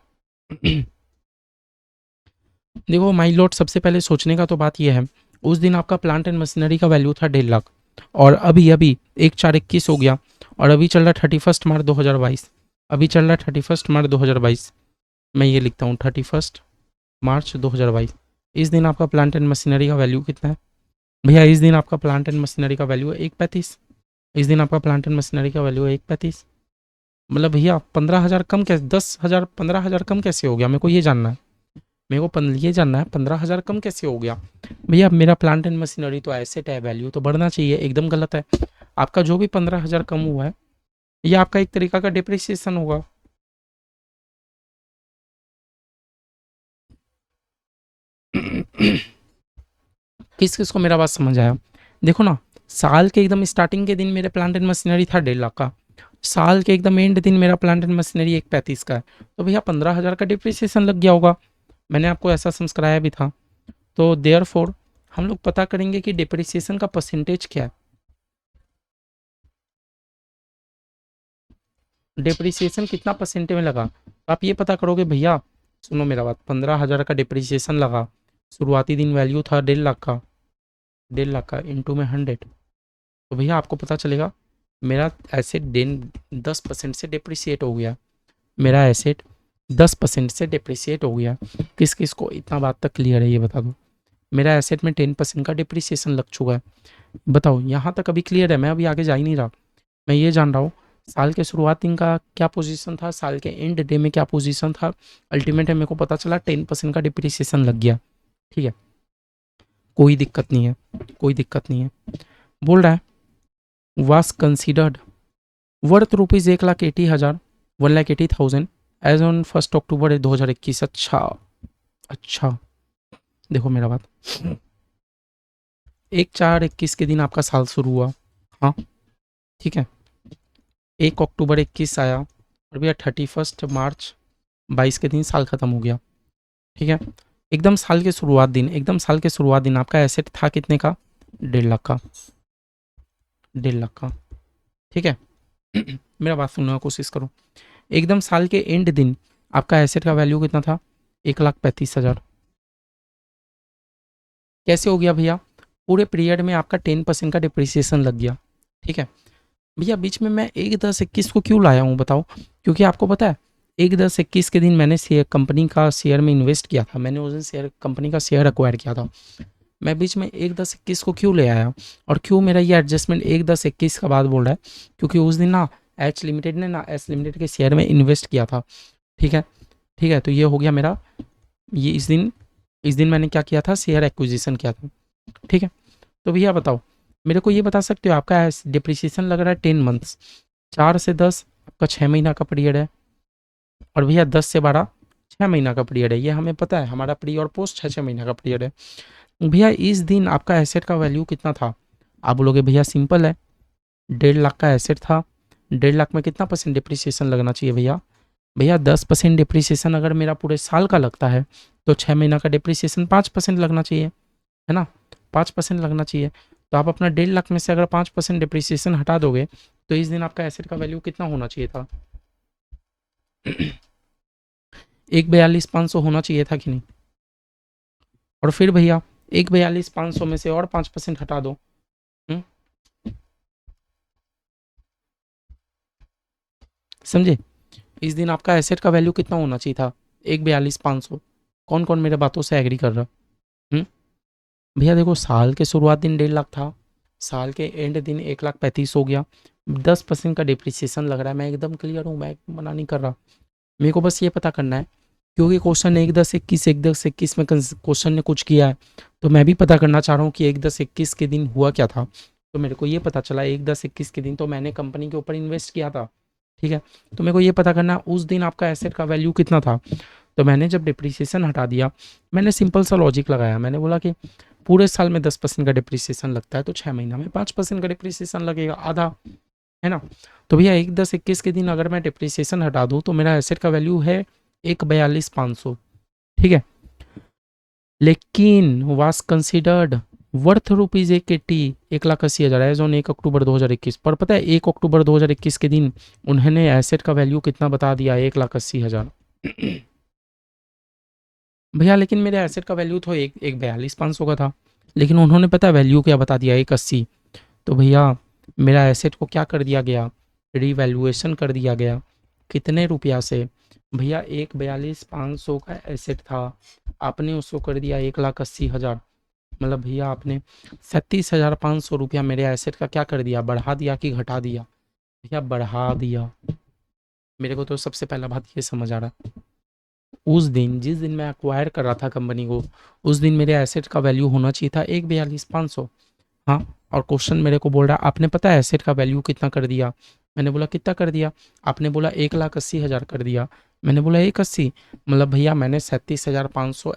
देखो माई लॉट, सबसे पहले सोचने का तो बात यह है, उस दिन आपका प्लांट एंड मशीनरी का वैल्यू था 1.5 लाख, और अभी अभी 1 4 21 हो गया, और अभी चल रहा 31 मार्च 2022। अभी चल रहा है 31 मार्च 2022, मैं ये लिखता हूँ 31 मार्च 2022। इस दिन आपका प्लांट एंड मशीनरी का वैल्यू कितना है भैया? इस दिन आपका प्लांट एंड मशीनरी का वैल्यू है 135। इस दिन आपका प्लांट एंड मशीनरी का वैल्यू है 135। मतलब भैया 15,000 कम कैसे, 10,000 15,000 कम कैसे हो गया? मेरे को ये जानना है, मेरे को ये जानना है 15,000 कम कैसे हो गया? भैया मेरा प्लांट एंड मशीनरी तो एसेट है, वैल्यू तो बढ़ना चाहिए, एकदम गलत है। आपका जो भी 15,000 कम हुआ है ये आपका एक तरीका का डिप्रिसिएशन होगा। किस किस को मेरा बात समझ आया? देखो ना, साल के एकदम स्टार्टिंग के दिन मेरे प्लांट एंड मशीनरी था 1.5 लाख का, साल के एकदम एंड दिन मेरा प्लांट एंड मशीनरी 135 का है, तो भैया 15,000 का डिप्रिसिएशन लग गया होगा। मैंने आपको ऐसा समझाया भी था। तो देयर फोर हम लोग पता करेंगे कि डिप्रिसिएशन का परसेंटेज क्या है। डिप्रिसिएशन कितना परसेंटेज में लगा, तो आप ये पता करोगे भैया। सुनो मेरा बात, 15,000 का डिप्रिसिएशन लगा, शुरुआती दिन वैल्यू था 1.5 लाख का, 1.5 लाख का इंटू में 100, तो भैया आपको पता चलेगा मेरा एसेट 10% से डिप्रिसिएट हो गया। मेरा एसेट 10% से डिप्रिसिएट हो गया। किस किस को इतना बात तक क्लियर है ये बता दो। मेरा एसेट में 10% का डिप्रिसिएशन लग चुका है। बताओ यहाँ तक अभी क्लियर है? मैं अभी आगे जा ही नहीं रहा। मैं ये जान रहा हूँ साल के शुरुआत दिन का क्या पोजीशन था, साल के एंड डे में क्या पोजीशन था। अल्टीमेट है मेरे को पता चला 10% का डिप्रिसिएशन लग गया। ठीक है, कोई दिक्कत नहीं है, कोई दिक्कत नहीं है। बोल रहा है was considered worth ₹1,80,000 1,80,000 as on 1 October 2021। अच्छा अच्छा, देखो मेरा बात, 1/4/21 के दिन आपका साल शुरू हुआ। हाँ ठीक है, 1 अक्टूबर 21 आया और भैया 31 मार्च 22 के दिन साल ख़त्म हो गया। ठीक है, एकदम साल के शुरुआत दिन, एकदम साल के शुरुआत दिन आपका एसेट था कितने का? 1.5 लाख का, 1.5 लाख का। ठीक है मेरा बात सुनने की कोशिश करो। एकदम साल के एंड दिन आपका एसेट का वैल्यू कितना था? 1,35,000। कैसे हो गया भैया? पूरे पीरियड में आपका 10% का डिप्रिसिएशन लग गया। ठीक है भैया, बीच में मैं 1/10/21 को क्यों लाया हूँ बताओ? क्योंकि आपको पता है 1/10/21 के दिन मैंने शेयर कंपनी का शेयर में इन्वेस्ट किया था, मैंने उस दिन शेयर कंपनी का शेयर एक्वायर किया था। मैं बीच में 1/10/21 को क्यों ले आया और क्यों मेरा ये एडजस्टमेंट 1/10/21 का बाद बोल रहा है? क्योंकि उस दिन ना एच लिमिटेड ने ना एस लिमिटेड के शेयर में इन्वेस्ट किया था। ठीक है, ठीक है, तो ये हो गया मेरा, ये इस दिन मैंने क्या किया था? शेयर एक्विजिशन किया था। ठीक है, तो भैया बताओ मेरे को ये बता सकते हो आपका डिप्रिसिएशन लग रहा है 10 मंथ्स, 4 से 10 आपका 6 महीना का पीरियड है, और भैया 10 से 12 6 महीना का पीरियड है। ये हमें पता है, हमारा प्री और पोस्ट 6 6 महीना का पीरियड है। भैया इस दिन आपका एसेट का वैल्यू कितना था? आप बोलोगे भैया सिंपल है, 1.5 लाख का एसेट था, 1.5 लाख में कितना परसेंट डिप्रिसिएशन लगना चाहिए भैया? भैया 10% डिप्रिसिएशन अगर मेरा पूरे साल का लगता है तो 6 महीना का डिप्रिसिएशन 5% लगना चाहिए, है ना? 5% लगना चाहिए। तो आप अपना 1.5 लाख में से अगर 5% डिप्रिसिएशन हटा दोगे तो इस दिन आपका एसेट का वैल्यू कितना होना चाहिए था? 1,42,500 होना चाहिए था कि नहीं? और फिर भैया 1,42,500 में से और 5% हटा दो। हम्म, समझे? इस दिन आपका एसेट का वैल्यू कितना होना चाहिए था? 1,42,500। कौन कौन मेरे बातों से एग्री कर रहा? हम्म, भैया देखो साल के शुरुआत दिन 1.5 लाख था, साल के एंड दिन 1,35,000 हो गया, 10% का डिप्रिसिएशन लग रहा है। मैं एकदम क्लियर हूँ, मैं मना नहीं कर रहा। मेरे को बस ये पता करना है, क्योंकि क्वेश्चन 1/10/21 में क्वेश्चन ने कुछ किया है, तो मैं भी पता करना चाह रहा हूँ कि 1/10/21 के दिन हुआ क्या था। तो मेरे को ये पता चला 1/10/21 के दिन तो मैंने कंपनी के ऊपर इन्वेस्ट किया था। ठीक है, तो मेरे को ये पता करना है उस दिन आपका एसेट का वैल्यू कितना था। तो मैंने जब डिप्रिसिएशन हटा दिया, मैंने सिंपल सा लॉजिक लगाया, मैंने बोला कि पूरे साल में 10% का डिप्रिसिएशन लगता है तो 6 महीना में 5% का डिप्रिसिएशन लगेगा, आधा, है ना? तो भैया 1/10/21 के दिन अगर मैं डिप्रिसिएशन हटा दूँ तो मेरा एसेट का वैल्यू है 1,42,500। ठीक है, लेकिन was considered worth ₹180 1,80,000 as on 1 October 2021। पर पता है 1 अक्टूबर 2021 के दिन उन्होंने एसेट का वैल्यू कितना बता दिया? 1,80,000। भैया लेकिन मेरे एसेट का वैल्यू तो 1,42,500 का था, लेकिन उन्होंने पता है वैल्यू क्या बता दिया? 1,80। तो भैया मेरा एसेट को क्या कर दिया गया? रिवैल्यूएशन कर दिया गया। कितने रुपया से? भैया 1,42,500 का एसेट था, आपने उसको कर दिया 1,80,000। मतलब भैया आपने 37,500 रुपया मेरे एसेट का क्या कर दिया, बढ़ा दिया कि घटा दिया? भैया बढ़ा दिया। मेरे को तो सबसे पहला बात ये समझ आ रहा, उस दिन जिस दिन मैं अक्वायर कर रहा था कंपनी को, उस दिन मेरे एसेट का वैल्यू होना चाहिए था 1,42,500। हाँ, और क्वेश्चन मेरे को बोल रहा है आपने पता है एसेट का वैल्यू कितना कर दिया? मैंने बोला कितना कर दिया? आपने बोला 1,80,000 कर दिया। मैंने बोला 1,80, मतलब भैया मैंने 37,500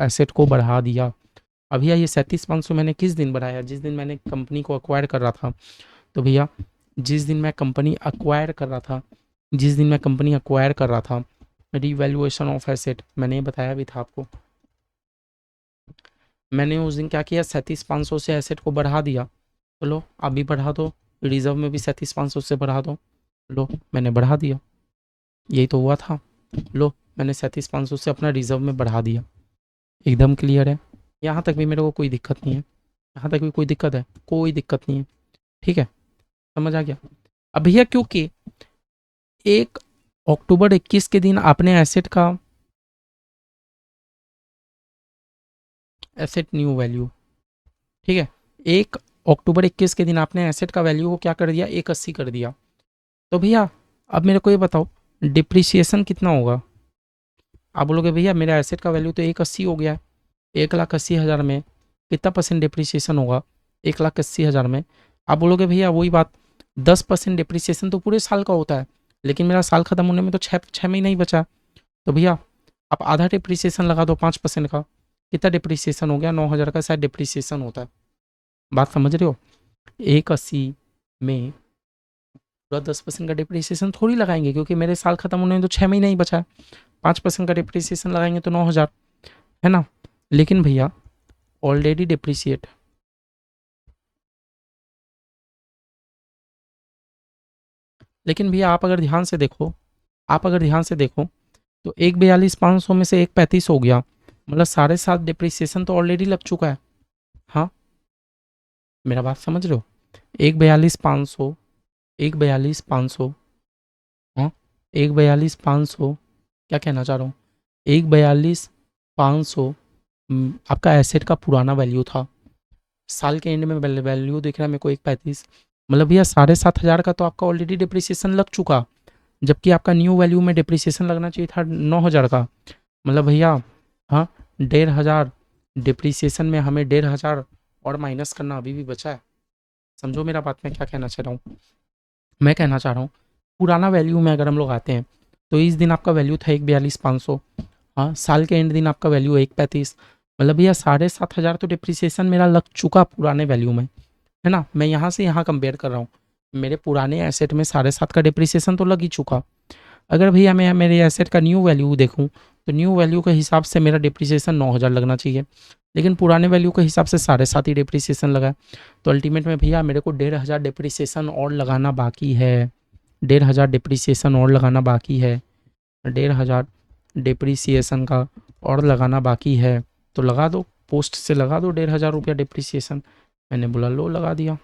एसेट को बढ़ा दिया। अब भैया ये 37,500 मैंने किस दिन बढ़ाया? जिस दिन मैंने कंपनी को अक्वायर कर रहा था। तो भैया जिस दिन मैं कंपनी अक्वायर कर रहा था, जिस दिन मैं कंपनी अक्वायर कर रहा था, रीवैल्यूएशन ऑफ एसेट मैंने ये बताया भी था आपको। मैंने उस दिन क्या किया, 37,500 से एसेट को बढ़ा दिया। तो लो अभी बढ़ा दो, रिजर्व में भी 37,500 से बढ़ा दो। लो मैंने बढ़ा दिया, यही तो हुआ था। लो मैंने 37,500 से अपना रिजर्व में बढ़ा दिया। एकदम क्लियर है, यहाँ तक भी मेरे को कोई दिक्कत नहीं है। यहाँ तक भी कोई दिक्कत है? कोई दिक्कत नहीं है, ठीक है, समझ आ गया। अब भैया क्योंकि 1 अक्टूबर 21 के दिन आपने एसेट न्यू वैल्यू, ठीक है, 1 अक्टूबर 21 के दिन आपने एसेट का वैल्यू को क्या कर दिया, 1,80 कर दिया। तो भैया अब मेरे को ये बताओ डिप्रिसिएशन कितना होगा? आप बोलोगे भैया मेरा एसेट का वैल्यू तो 1,80 हो गया है, 1,80,000 में कितना परसेंट डिप्रिसिएशन होगा? 1,80,000 में आप बोलोगे भैया वही बात, 10% डिप्रिसिएशन तो पूरे साल का होता है, लेकिन मेरा साल खत्म होने में तो छः महीना ही बचा। तो भैया आप आधा डिप्रिसिएशन लगा दो 5% का, कितना डिप्रिसिएशन हो गया? 9,000 का शायद डिप्रिसिएशन होता है। बात समझ रहे हो? 1,80 में पूरा 10% का डिप्रिसिएशन थोड़ी लगाएंगे, क्योंकि मेरे साल खत्म होने में तो 6 महीना ही बचा है। 5% का डिप्रिसिएशन लगाएंगे तो 9,000, है ना? लेकिन भैया ऑलरेडी डिप्रिसिएट, लेकिन भैया आप अगर ध्यान से देखो, आप अगर ध्यान से देखो तो 1,42,500 में से 1,35 हो गया, मतलब 7.5 डिप्रिसिएशन तो ऑलरेडी लग चुका है। हाँ, मेरा बात समझ रहे हो? 1,42,500, 1,42,500, हाँ, 1,42,500, क्या कहना चाह रहा हूँ, 1,42,500 आपका एसेट का पुराना वैल्यू था। साल के एंड में वैल्यू दिख रहा है मेरे को 1,35, मतलब भैया 7,500 का तो आपका ऑलरेडी डिप्रिसिएशन लग चुका, जबकि आपका न्यू वैल्यू में डिप्रिसिएशन लगना चाहिए था 9,000 का। मतलब भैया हाँ, 1,500 डिप्रिसिएशन में हमें 1,500 और माइनस करना अभी भी बचा है। समझो मेरा बात, मैं क्या कहना चाह रहा हूँ? मैं कहना चाह रहा हूँ पुराना वैल्यू में अगर हम लोग आते हैं तो इस दिन आपका वैल्यू था 1,42,500, हाँ, साल के एंड दिन आपका वैल्यू 1,35, मतलब भैया 7,500 तो डिप्रिसिएशन मेरा लग चुका पुराने वैल्यू में, है ना? मैं यहाँ से यहाँ कंपेयर कर रहा हूँ, मेरे पुराने एसेट में 7,500 का डिप्रिसिएशन तो लग ही चुका। अगर भैया मैं मेरे एसेट का न्यू वैल्यू देखूँ तो न्यू वैल्यू के हिसाब से मेरा डिप्रिसिएशन 9,000 लगना चाहिए, लेकिन पुराने वैल्यू के हिसाब से 7,500 ही डिप्रिसिएशन लगा है। तो अल्टीमेट में भैया मेरे को 1,500 डिप्रिसिएशन और लगाना बाकी है, 1,500 डिप्रिसिएशन और लगाना बाकी है, 1,500 डिप्रिसिएशन का और लगाना बाकी है। तो लगा दो, पोस्ट से लगा दो 1,500 रुपया डिप्रिसिएशन। मैंने बोला लो लगा दिया,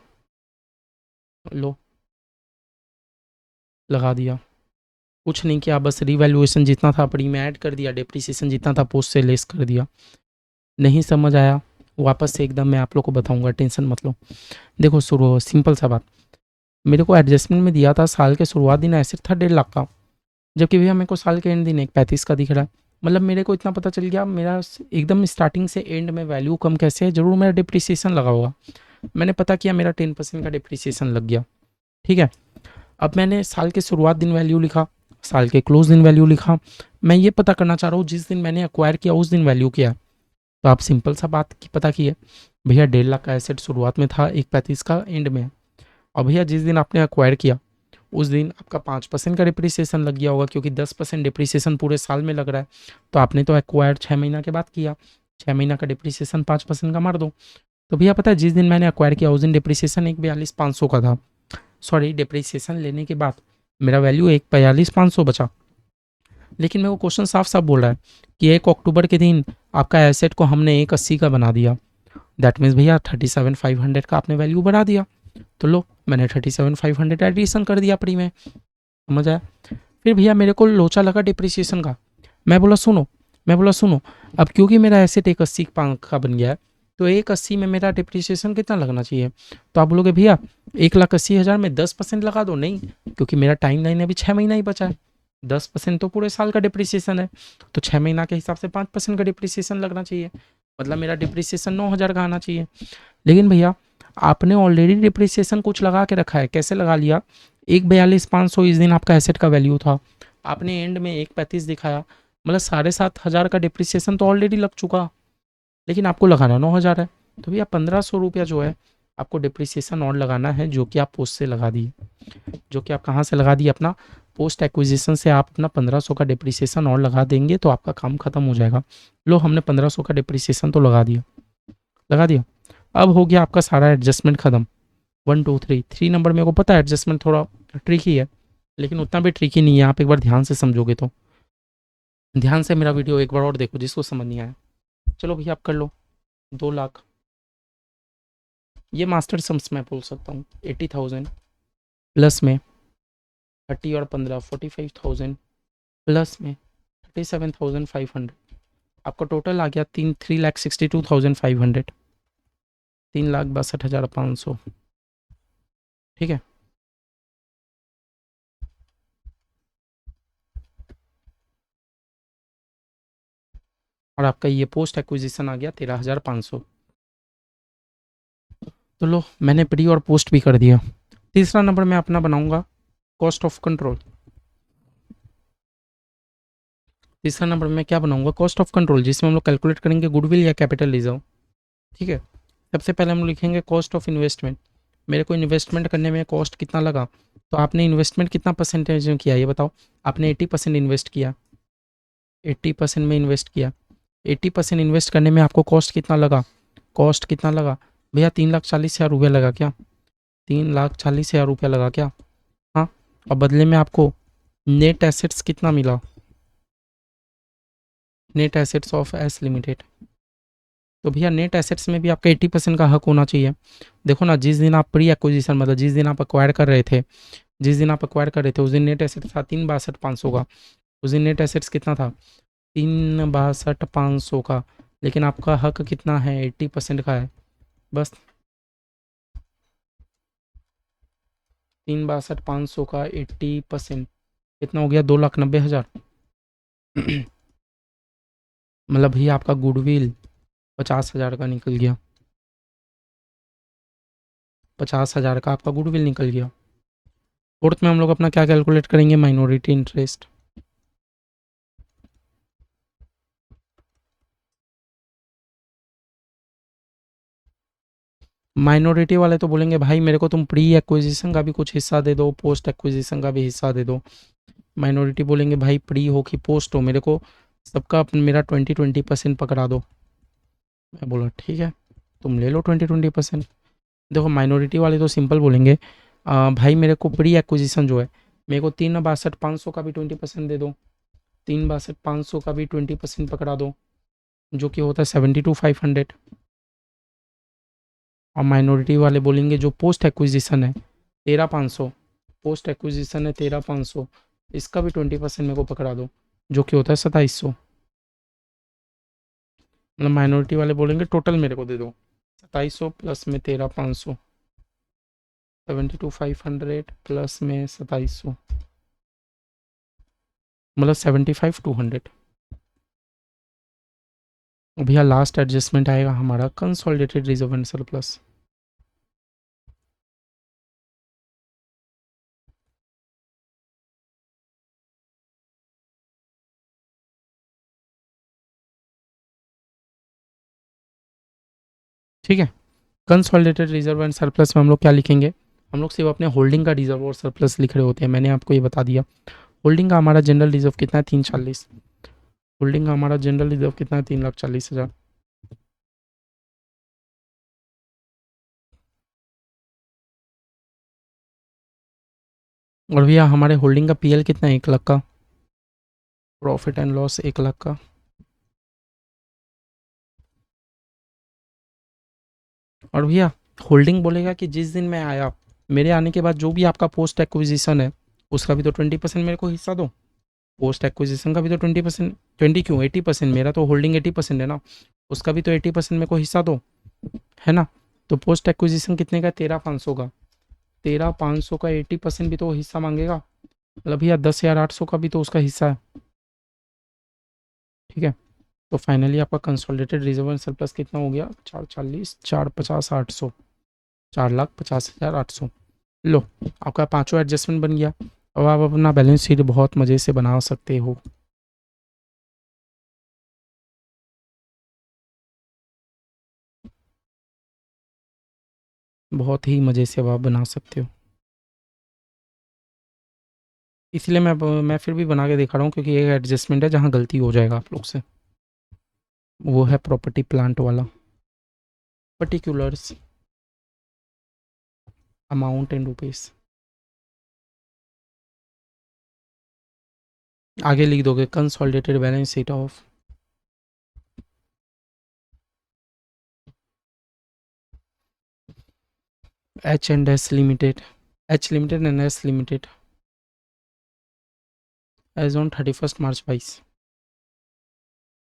लो लगा दिया, कुछ नहीं किया, बस रिवैल्यूएशन जितना था अपनी में ऐड कर दिया, डिप्रिसिएशन जितना था पोस्ट से लेस कर दिया। नहीं समझ आया, वापस से एकदम मैं आप लोग को बताऊंगा, टेंशन मत लो। देखो शुरू सिंपल सा बात, मेरे को एडजस्टमेंट में दिया था साल के शुरुआत दिन एसेट था 1,50,000 का, जबकि भैया मेरे को साल के एंड दिन 1,35 का दिख रहा है। मतलब मेरे को इतना पता चल गया मेरा एकदम स्टार्टिंग से एंड में वैल्यू कम कैसे है, जरूर मेरा डिप्रिसिएशन लगा होगा। मैंने पता किया मेरा 10% का डिप्रिसिएशन लग गया, ठीक है। अब मैंने साल के शुरुआत दिन वैल्यू लिखा, साल के क्लोज दिन वैल्यू लिखा। मैं ये पता करना चाह रहा हूँ जिस दिन मैंने एक्वायर किया उस दिन वैल्यू क्या है। तो आप सिंपल सा बात की पता की है, भैया 1,50,000 का एसेट शुरुआत में था, 1,35 का एंड में है। और भैया जिस दिन आपने एक्वायर किया उस दिन आपका 5% का डिप्रिसिएशन लग गया होगा, क्योंकि 10% डिप्रिसिएशन पूरे साल में लग रहा है। तो आपने तो एक्वायर 6 महीना के बाद किया, 6 महीना का डिप्रिसिएशन 5% का मार दो। तो भैया पता है जिस दिन मैंने एक्वायर किया उस दिन डिप्रिसिएशन 1,42,500 का था। सॉरी, डिप्रिसिएशन लेने के बाद मेरा वैल्यू 1,42,500 बचा। लेकिन मेरे को क्वेश्चन साफ साफ बोल रहा है कि 1 अक्टूबर के दिन आपका एसेट को हमने 1,80 का बना दिया, दैट मीन्स भैया 37,500 का आपने वैल्यू बढ़ा दिया। तो लो मैंने 37,500 एडिशन कर दिया प्री में, समझ आया? फिर भैया मेरे को लोचा लगा डिप्रिसिएशन का। मैं बोला सुनो, अब क्योंकि मेरा एसेट एक 80 का बन गया है, तो एक 80 में मेरा डिप्रिसिएशन कितना लगना चाहिए? तो आप बोलोगे भैया 1,80,000 में 10% लगा दो। नहीं, क्योंकि मेरा टाइम लाइन अभी 6 महीना ही बचा है। 10% तो पूरे साल का डिप्रिसिएशन है, तो 6 महीना के हिसाब से 5% का डिप्रिसिएशन लगना चाहिए। मतलब मेरा डिप्रिसिएशन 9,000 का आना चाहिए। लेकिन भैया आपने ऑलरेडी डिप्रिसिएशन कुछ लगा के रखा है। कैसे लगा लिया? 1,42,500 इस दिन आपका एसेट का वैल्यू था, आपने एंड में 1,35 दिखाया, मतलब 7,500 का डिप्रिसिएशन तो ऑलरेडी लग चुका, लेकिन आपको लगाना 9,000 है। तो भैया 1,500 रुपया जो है आपको डिप्रिसिएशन और लगाना है, जो कि आप पोस्ट से लगा दिए। जो कि आप कहाँ से लगा दिए? अपना पोस्ट एक्विजिशन से आप अपना 1,500 का डिप्रिसिएशन और लगा देंगे तो आपका काम खत्म हो जाएगा। लो, हमने 1,500 का डिप्रिसिएशन तो लगा दिया। अब हो गया आपका सारा एडजस्टमेंट खत्म। 1 2 3 3 नंबर मेरे को पता है एडजस्टमेंट थोड़ा ट्रिकी है, लेकिन उतना भी ट्रिकी नहीं है। आप एक बार ध्यान से समझोगे तो, ध्यान से मेरा वीडियो एक बार और देखो जिसको समझ नहीं आया। चलो भैया आप कर लो। 2 लाख, ये मास्टर सम्स मैं बोल सकता हूँ। 80,000 प्लस में 30 और 15 45,000 प्लस में 37,500, आपका टोटल आ गया 3,62,500, 3,62,500। ठीक है, और आपका ये पोस्ट एक्विजिशन आ गया 13,500। तो लो, मैंने प्री और पोस्ट भी कर दिया। तीसरा नंबर मैं अपना बनाऊंगा कॉस्ट ऑफ कंट्रोल। तीसरा नंबर मैं क्या बनाऊंगा? कॉस्ट ऑफ कंट्रोल, जिसमें हम लोग कैलकुलेट करेंगे गुडविल या कैपिटल रिजर्व। ठीक है, सबसे पहले हम लोग लिखेंगे कॉस्ट ऑफ इन्वेस्टमेंट। मेरे को इन्वेस्टमेंट करने में कॉस्ट कितना लगा? तो आपने इन्वेस्टमेंट कितना परसेंटेज में किया ये बताओ? आपने 80% इन्वेस्ट किया, 80% में इन्वेस्ट किया। 80% इन्वेस्ट करने में आपको कॉस्ट कितना लगा? कॉस्ट कितना लगा भैया? 3,40,000 रुपया लगा क्या? 3,40,000 रुपया लगा क्या? हाँ, और बदले में आपको नेट एसेट्स कितना मिला? Net assets of S limited. तो भैया नेट एसेट्स में भी आपका 80% का हक होना चाहिए। देखो ना, जिस दिन आप प्री एक्विजिशन मतलब जिस दिन आप अक्वायर कर रहे थे, उस दिन नेट एसेट्स था 3,62,500 का। उस दिन नेट एसेट्स कितना था? 3,62,500 का। लेकिन आपका हक कितना है? 80% का है बस। 3,62,500 का 80% कितना हो गया? 2,90,000। मतलब भैया आपका गुडविल 50,000 का निकल गया। 50,000 का आपका गुडविल निकल गया। फोर्थ में हम लोग अपना क्या कैलकुलेट करेंगे? Minority interest. माइनॉरिटी वाले तो बोलेंगे भाई मेरे को तुम प्री एक्विजिशन का भी कुछ हिस्सा दे दो, पोस्ट एक्विजिशन का भी हिस्सा दे दो। माइनॉरिटी बोलेंगे भाई प्री हो कि पोस्ट हो, मेरे को सबका मेरा 20-20% पकड़ा दो। मैं बोला ठीक है, तुम ले लो 20-20%। देखो माइनॉरिटी वाले तो सिंपल बोलेंगे, भाई मेरे को प्री एक्विजिशन जो है, मेरे को 3,62,500 का भी 20% दे दो, 3,62,500 का भी 20% पकड़ा दो, जो कि होता है 72,500। और माइनॉरिटी वाले बोलेंगे जो पोस्ट एक्विजिशन है 13,500, पोस्ट एक्विजिशन है 13,500, इसका भी 20% मेरे को पकड़ा दो, जो कि होता है 2,700। मतलब माइनॉरिटी वाले बोलेंगे टोटल मेरे को दे दो 2,700 प्लस में 13,500, 72,500 प्लस में 2,700, मतलब 75,200। भैया लास्ट एडजस्टमेंट आएगा हमारा कंसोलिडेटेड रिजर्व एंड सरप्लस। ठीक है, कंसोलिडेटेड रिजर्व एंड सरप्लस में हम लोग क्या लिखेंगे? हम लोग सिर्फ अपने होल्डिंग का रिजर्व और सरप्लस लिख रहे होते हैं। मैंने आपको ये बता दिया। होल्डिंग का हमारा जनरल रिजर्व कितना है? 340। होल्डिंग का हमारा जनरल रिजर्व कितना है? 3,40,000। और भैया हमारे होल्डिंग का पीएल कितना है? 1 लाख का। प्रॉफिट एंड लॉस 1 लाख का। और भैया होल्डिंग बोलेगा कि जिस दिन मैं आया, मेरे आने के बाद जो भी आपका पोस्ट एक्विजिशन है उसका भी तो 20% मेरे को हिस्सा दो। पोस्ट एक्विजिशन का भी तो 20%, 20 क्यों 80%, मेरा तो होल्डिंग 80% है ना, उसका भी तो 80% मेरे को हिस्सा दो, है ना। तो पोस्ट एक्विजिशन कितने का, 13,500 का, 13,500 का 80% भी तो वो हिस्सा मांगेगा, मतलब भैया 10,800 का भी तो उसका हिस्सा है, ठीक है। तो फाइनली आपका कंसोलिडेटेड रिजर्व एंड सरप्लस कितना हो गया, 440, 450, 800, 4,50,800। लो, आपका पांचों एडजस्टमेंट बन गया। अब आप अपना बैलेंस शीट बहुत मज़े से बना सकते हो, बहुत ही मज़े से अब आप बना सकते हो। इसलिए मैं फिर भी बना के दिखा रहा हूँ, क्योंकि एक एडजस्टमेंट है जहाँ गलती हो जाएगा आप लोग से, वो है प्रॉपर्टी प्लांट वाला, पर्टिकुलर्स, अमाउंट इन रुपीस। आगे लिख दोगे consolidated balance sheet of H and S limited, H limited and S limited as on 31 March 2022,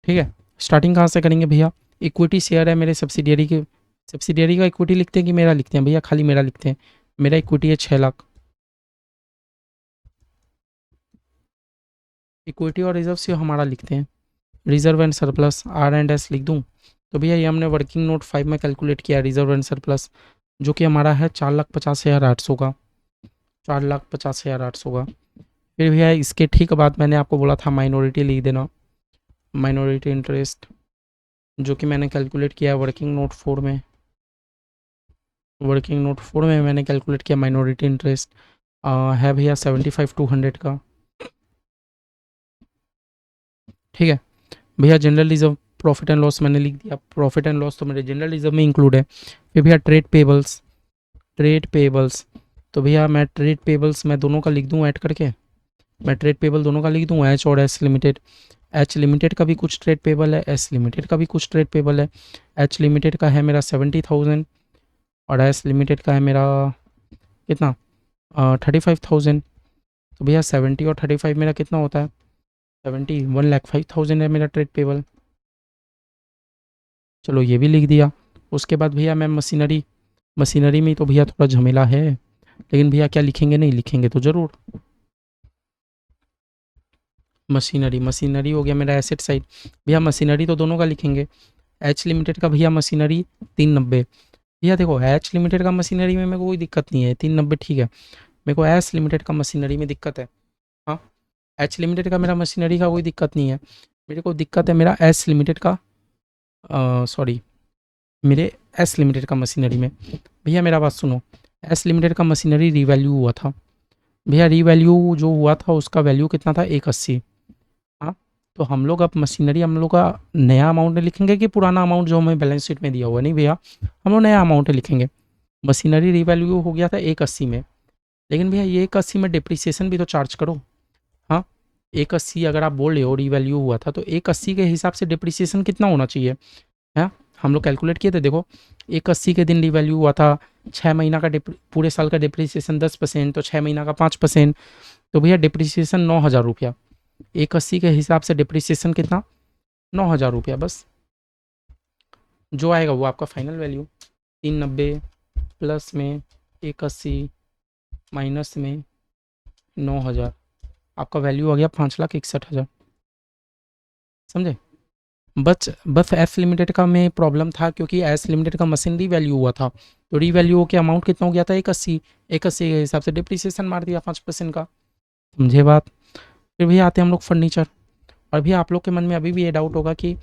ठीक है। स्टार्टिंग कहाँ से करेंगे भैया, इक्विटी शेयर है मेरे सब्सिडियरी के, सब्सिडियरी का इक्विटी लिखते हैं कि मेरा लिखते हैं भैया, खाली मेरा लिखते हैं, मेरा इक्विटी है 6 लाख, इक्विटी और रिजर्व से हमारा लिखते हैं, reserve and surplus R and S लिख दूँ। तो भैया ये हमने वर्किंग नोट 5 में कैलकुलेट किया रिजर्व एंड सरप्लस, जो कि हमारा है 4,50,800 का, 4,50,800 का। फिर भैया इसके ठीक बाद मैंने आपको बोला था माइनॉरिटी लिख देना, माइनॉरिटी इंटरेस्ट, जो कि मैंने कैलकुलेट किया है वर्किंग नोट 4 में, वर्किंग नोट 4 में मैंने कैलकुलेट किया माइनॉरिटी इंटरेस्ट है भैया 75,200 का, ठीक है। भैया general reserve profit and loss मैंने लिख दिया, प्रॉफिट एंड लॉस तो मेरे जनरल रिजर्व में इंक्लूड है। फिर भैया ट्रेड पेबल्स, ट्रेड पेबल्स, तो भैया मैं ट्रेड पेबल्स मैं दोनों का लिख दूँ ऐड करके, मैं ट्रेड पेबल दोनों का लिख दूँ, एच और एस लिमिटेड, एच लिमिटेड का भी कुछ ट्रेड पेबल है, एस लिमिटेड का भी कुछ ट्रेड पेबल है। एच लिमिटेड का है मेरा 70,000 और एस लिमिटेड का है मेरा कितना, 35,000। तो भैया 70 और 35 मेरा कितना होता है, 70, 1,05,000 है मेरा ट्रेड पेबल, चलो ये भी लिख दिया। उसके बाद भैया मैं मशीनरी, मशीनरी में तो भैया थोड़ा झमेला है, लेकिन भैया क्या लिखेंगे, नहीं लिखेंगे तो ज़रूर। मशीनरी, मशीनरी हो गया मेरा एसेट साइड, भैया मशीनरी तो दोनों का लिखेंगे। एच लिमिटेड का भैया मशीनरी 390, भैया देखो एच लिमिटेड का मशीनरी में मेरे को कोई दिक्कत नहीं है, 390 ठीक है। मेरे को एस लिमिटेड का मशीनरी में दिक्कत है, हाँ। एच लिमिटेड का मेरा मशीनरी का कोई दिक्कत नहीं है, मेरे को दिक्कत है मेरा एस लिमिटेड का, सॉरी मेरे एस लिमिटेड का मशीनरी में। भैया मेरा बात सुनो, एस लिमिटेड का मशीनरी रीवैल्यू हुआ था, भैया रीवैल्यू जो हुआ था उसका वैल्यू कितना था, 180, हाँ। तो हम लोग अब मशीनरी हम लोग का नया अमाउंट लिखेंगे कि पुराना अमाउंट जो हमें बैलेंस शीट में दिया हुआ, नहीं भैया हम लोग नया अमाउंट लिखेंगे। मशीनरी रीवैल्यू हो गया था 180 में, लेकिन भैया ये 180 में डिप्रिसिएशन भी तो चार्ज करो, हाँ। 180 अगर आप बोल रहे हो रीवैल्यू हुआ था, तो 180 के हिसाब से डिप्रिसिएशन कितना होना चाहिए, है। हम लोग कैलकुलेट किए थे, देखो 180 के दिन रीवैल्यू हुआ था, 6 महीना का पूरे साल का डिप्रिसिएशन 10%, तो 6 महीना का 5%, तो भैया डिप्रिसिएशन 9,000 रुपया, 180 के हिसाब से डिप्रिसिएशन कितना, 9,000 रुपया बस, जो आएगा वो आपका फाइनल वैल्यू, 390 प्लस में 180 माइनस में 9,000, आपका वैल्यू आ गया 5,61,000, समझे। बस एस लिमिटेड का में प्रॉब्लम था, क्योंकि एस लिमिटेड का मशीन रीवैल्यू हुआ था, तो रीवैल्यू हो के अमाउंट कितना हो गया था, 180, 180 के हिसाब से डिप्रिसिएशन मार दिया 5% का, समझे बात। फिर भी आते हैं हम लोग फर्नीचर, और भी आप लोग के मन में अभी भी ये डाउट होगा कि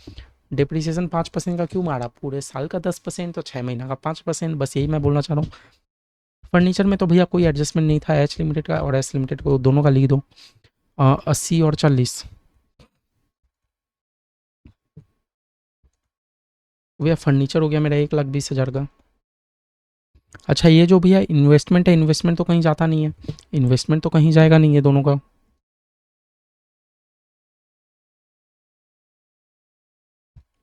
डिप्रिसिएशन 5% का क्यों मारा, पूरे साल का 10% तो 6 महीना का 5%, बस यही मैं बोलना चाह रहा हूँ। फर्नीचर में तो भैया कोई एडजस्टमेंट नहीं था, एच लिमिटेड का और एस लिमिटेड को दोनों का लिख दो, 80 और 40, भैया फर्नीचर हो गया मेरा 1,20,000 का। अच्छा ये जो भैया इन्वेस्टमेंट है, इन्वेस्टमेंट तो कहीं जाता नहीं है, इन्वेस्टमेंट तो कहीं जाएगा नहीं है दोनों का,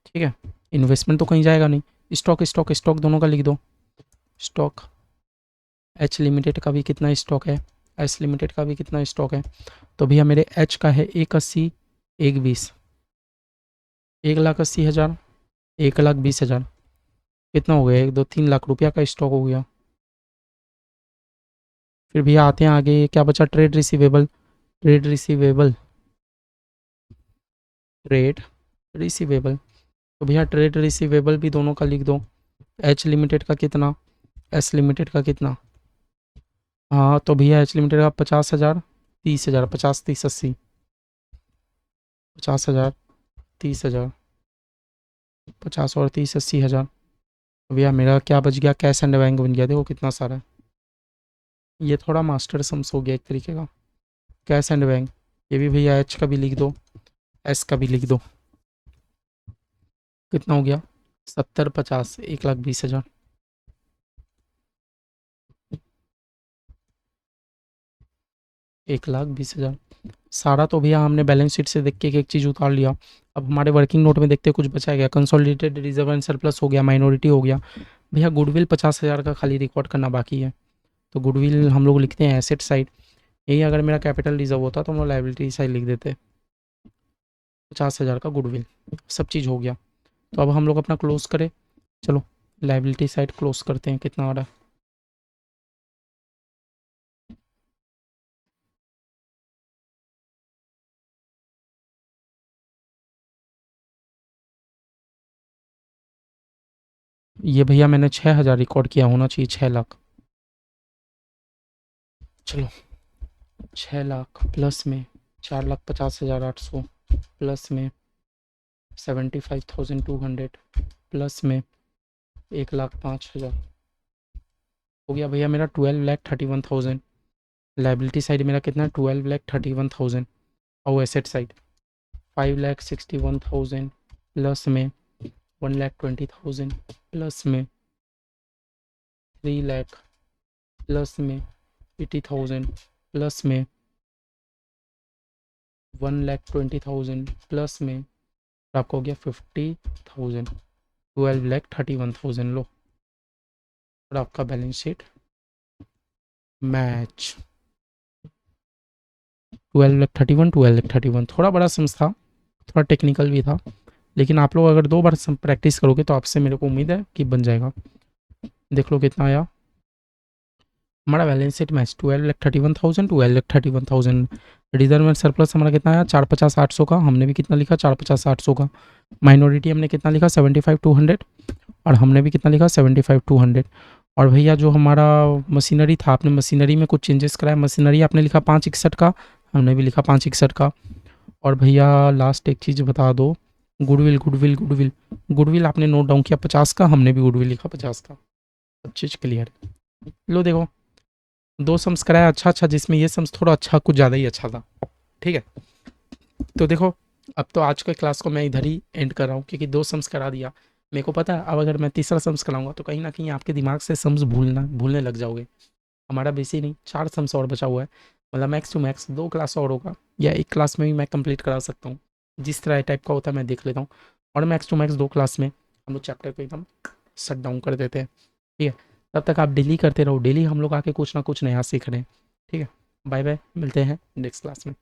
ठीक है। इन्वेस्टमेंट तो कहीं जाएगा नहीं, स्टॉक स्टॉक स्टॉक दोनों का लिख दो, स्टॉक, एच लिमिटेड का भी कितना स्टॉक है, एस लिमिटेड का भी कितना स्टॉक है, तो भैया मेरे एच का है 180, 120, 1,80,000, 1,20,000, कितना हो गया, 1 2 3 लाख रुपया का स्टॉक हो गया। फिर भैया आते हैं आगे, क्या बचा, trade receivable, trade receivable, trade receivable, तो भैया ट्रेड रिसीवेबल भी दोनों का लिख दो। एच लिमिटेड का कितना, एस लिमिटेड का कितना, हाँ तो भैया एच लिमिटेड का 50,000, 30,000, 50 30 80, 50,000, 30,000, 50 और 30 80,000। तो भैया मेरा क्या बच गया, कैश एंड बैंक बन गया, देखो कितना सारा है। ये थोड़ा मास्टर सम्स हो गया एक तरीके का, कैश एंड बैंक। ये भी भैया एच का भी लिख दो, एस का भी लिख दो। कितना हो गया, 70 50, 1,20,000। 1,20,000 सारा तो भैया हमने बैलेंस शीट से देख के एक चीज़ उतार लिया। अब हमारे वर्किंग नोट में देखते कुछ बचा गया, कंसोलिडेटेड रिजर्व एंड सरप्लस हो गया, माइनॉरिटी हो गया। भैया गुडविल 50,000 का खाली रिकॉर्ड करना बाकी है, तो गुडविल हम लोग लिखते हैं एसेट साइड। यही अगर मेरा कैपिटल रिजर्व होता तो हम लोग लाइबिलिटी साइड लिख देते। 50,000 का गुडविल, सब चीज़ हो गया। तो अब हम लोग अपना क्लोज करें, चलो लाइबिलिटी साइड क्लोज करते हैं, कितना आ रहा है। ये भैया मैंने 6,000 रिकॉर्ड किया, होना चाहिए 6 लाख। चलो 6 लाख प्लस में 4,50,800 प्लस में 75,200 प्लस में 1,05,000 हो गया भैया मेरा 12,31,000। लाइबिलिटी साइड मेरा कितना, 12,31,000। और एसेट साइड 5,61,000 प्लस में 1,20,000 प्लस में 3 लाख प्लस में 80,000 प्लस में 1,20,000 प्लस में, और आपका हो गया 50,000। 12,31,000 लो, और आपका बैलेंस शीट मैच। 12,31, 12,31 थोड़ा बड़ा सम्स था, थोड़ा टेक्निकल भी था, लेकिन आप लोग अगर 2 बार प्रैक्टिस करोगे तो आपसे मेरे को उम्मीद है कि बन जाएगा। देख लो कितना आया हमारा balance sheet match, 12,31,000, 12,31,000। Reserve and surplus हमारा कितना आया, 450,800 का, हमने भी कितना लिखा, 450,800 का। माइनॉरिटी हमने कितना लिखा, 75,200, और हमने भी कितना लिखा, 75,200। और भैया जो हमारा मशीनरी था, आपने मशीनरी में कुछ चेंजेस कराया, मशीनरी आपने लिखा 561 का, हमने भी लिखा 561 का। और भैया लास्ट एक चीज़ बता दो, गुडविल गुडविल गुडविल गुडविल आपने नोट डाउन किया 50 का, हमने भी गुडविल लिखा 50 का। सब चीज़ क्लियर। लो देखो 2 सम्स कराया, अच्छा अच्छा, जिसमें ये सम्स थोड़ा अच्छा, कुछ ज़्यादा ही अच्छा था। ठीक है, तो देखो अब तो आज के क्लास को मैं इधर ही एंड कर रहा हूँ, क्योंकि 2 सम्स करा दिया। मेरे को पता है अब अगर मैं तीसरा सम्स कराऊंगा तो कहीं ना कहीं आपके दिमाग से सम्स भूलने लग जाओगे। हमारा बेसी नहीं, 4 सम्स और बचा हुआ है, मतलब मैक्स टू मैक्स 2 क्लास और होगा, या 1 क्लास में भी मैं कंप्लीट करा सकता हूँ। जिस तरह टाइप का होता है मैं देख लेता हूँ, और मैक्स टू मैक्स 2 क्लास में हम लोग चैप्टर को एकदम शट डाउन कर देते हैं। ठीक है, तब तक आप डेली करते रहो, डेली हम लोग आके कुछ ना कुछ नया सीख रहे हैं। ठीक है, बाय बाय, मिलते हैं नेक्स्ट क्लास में।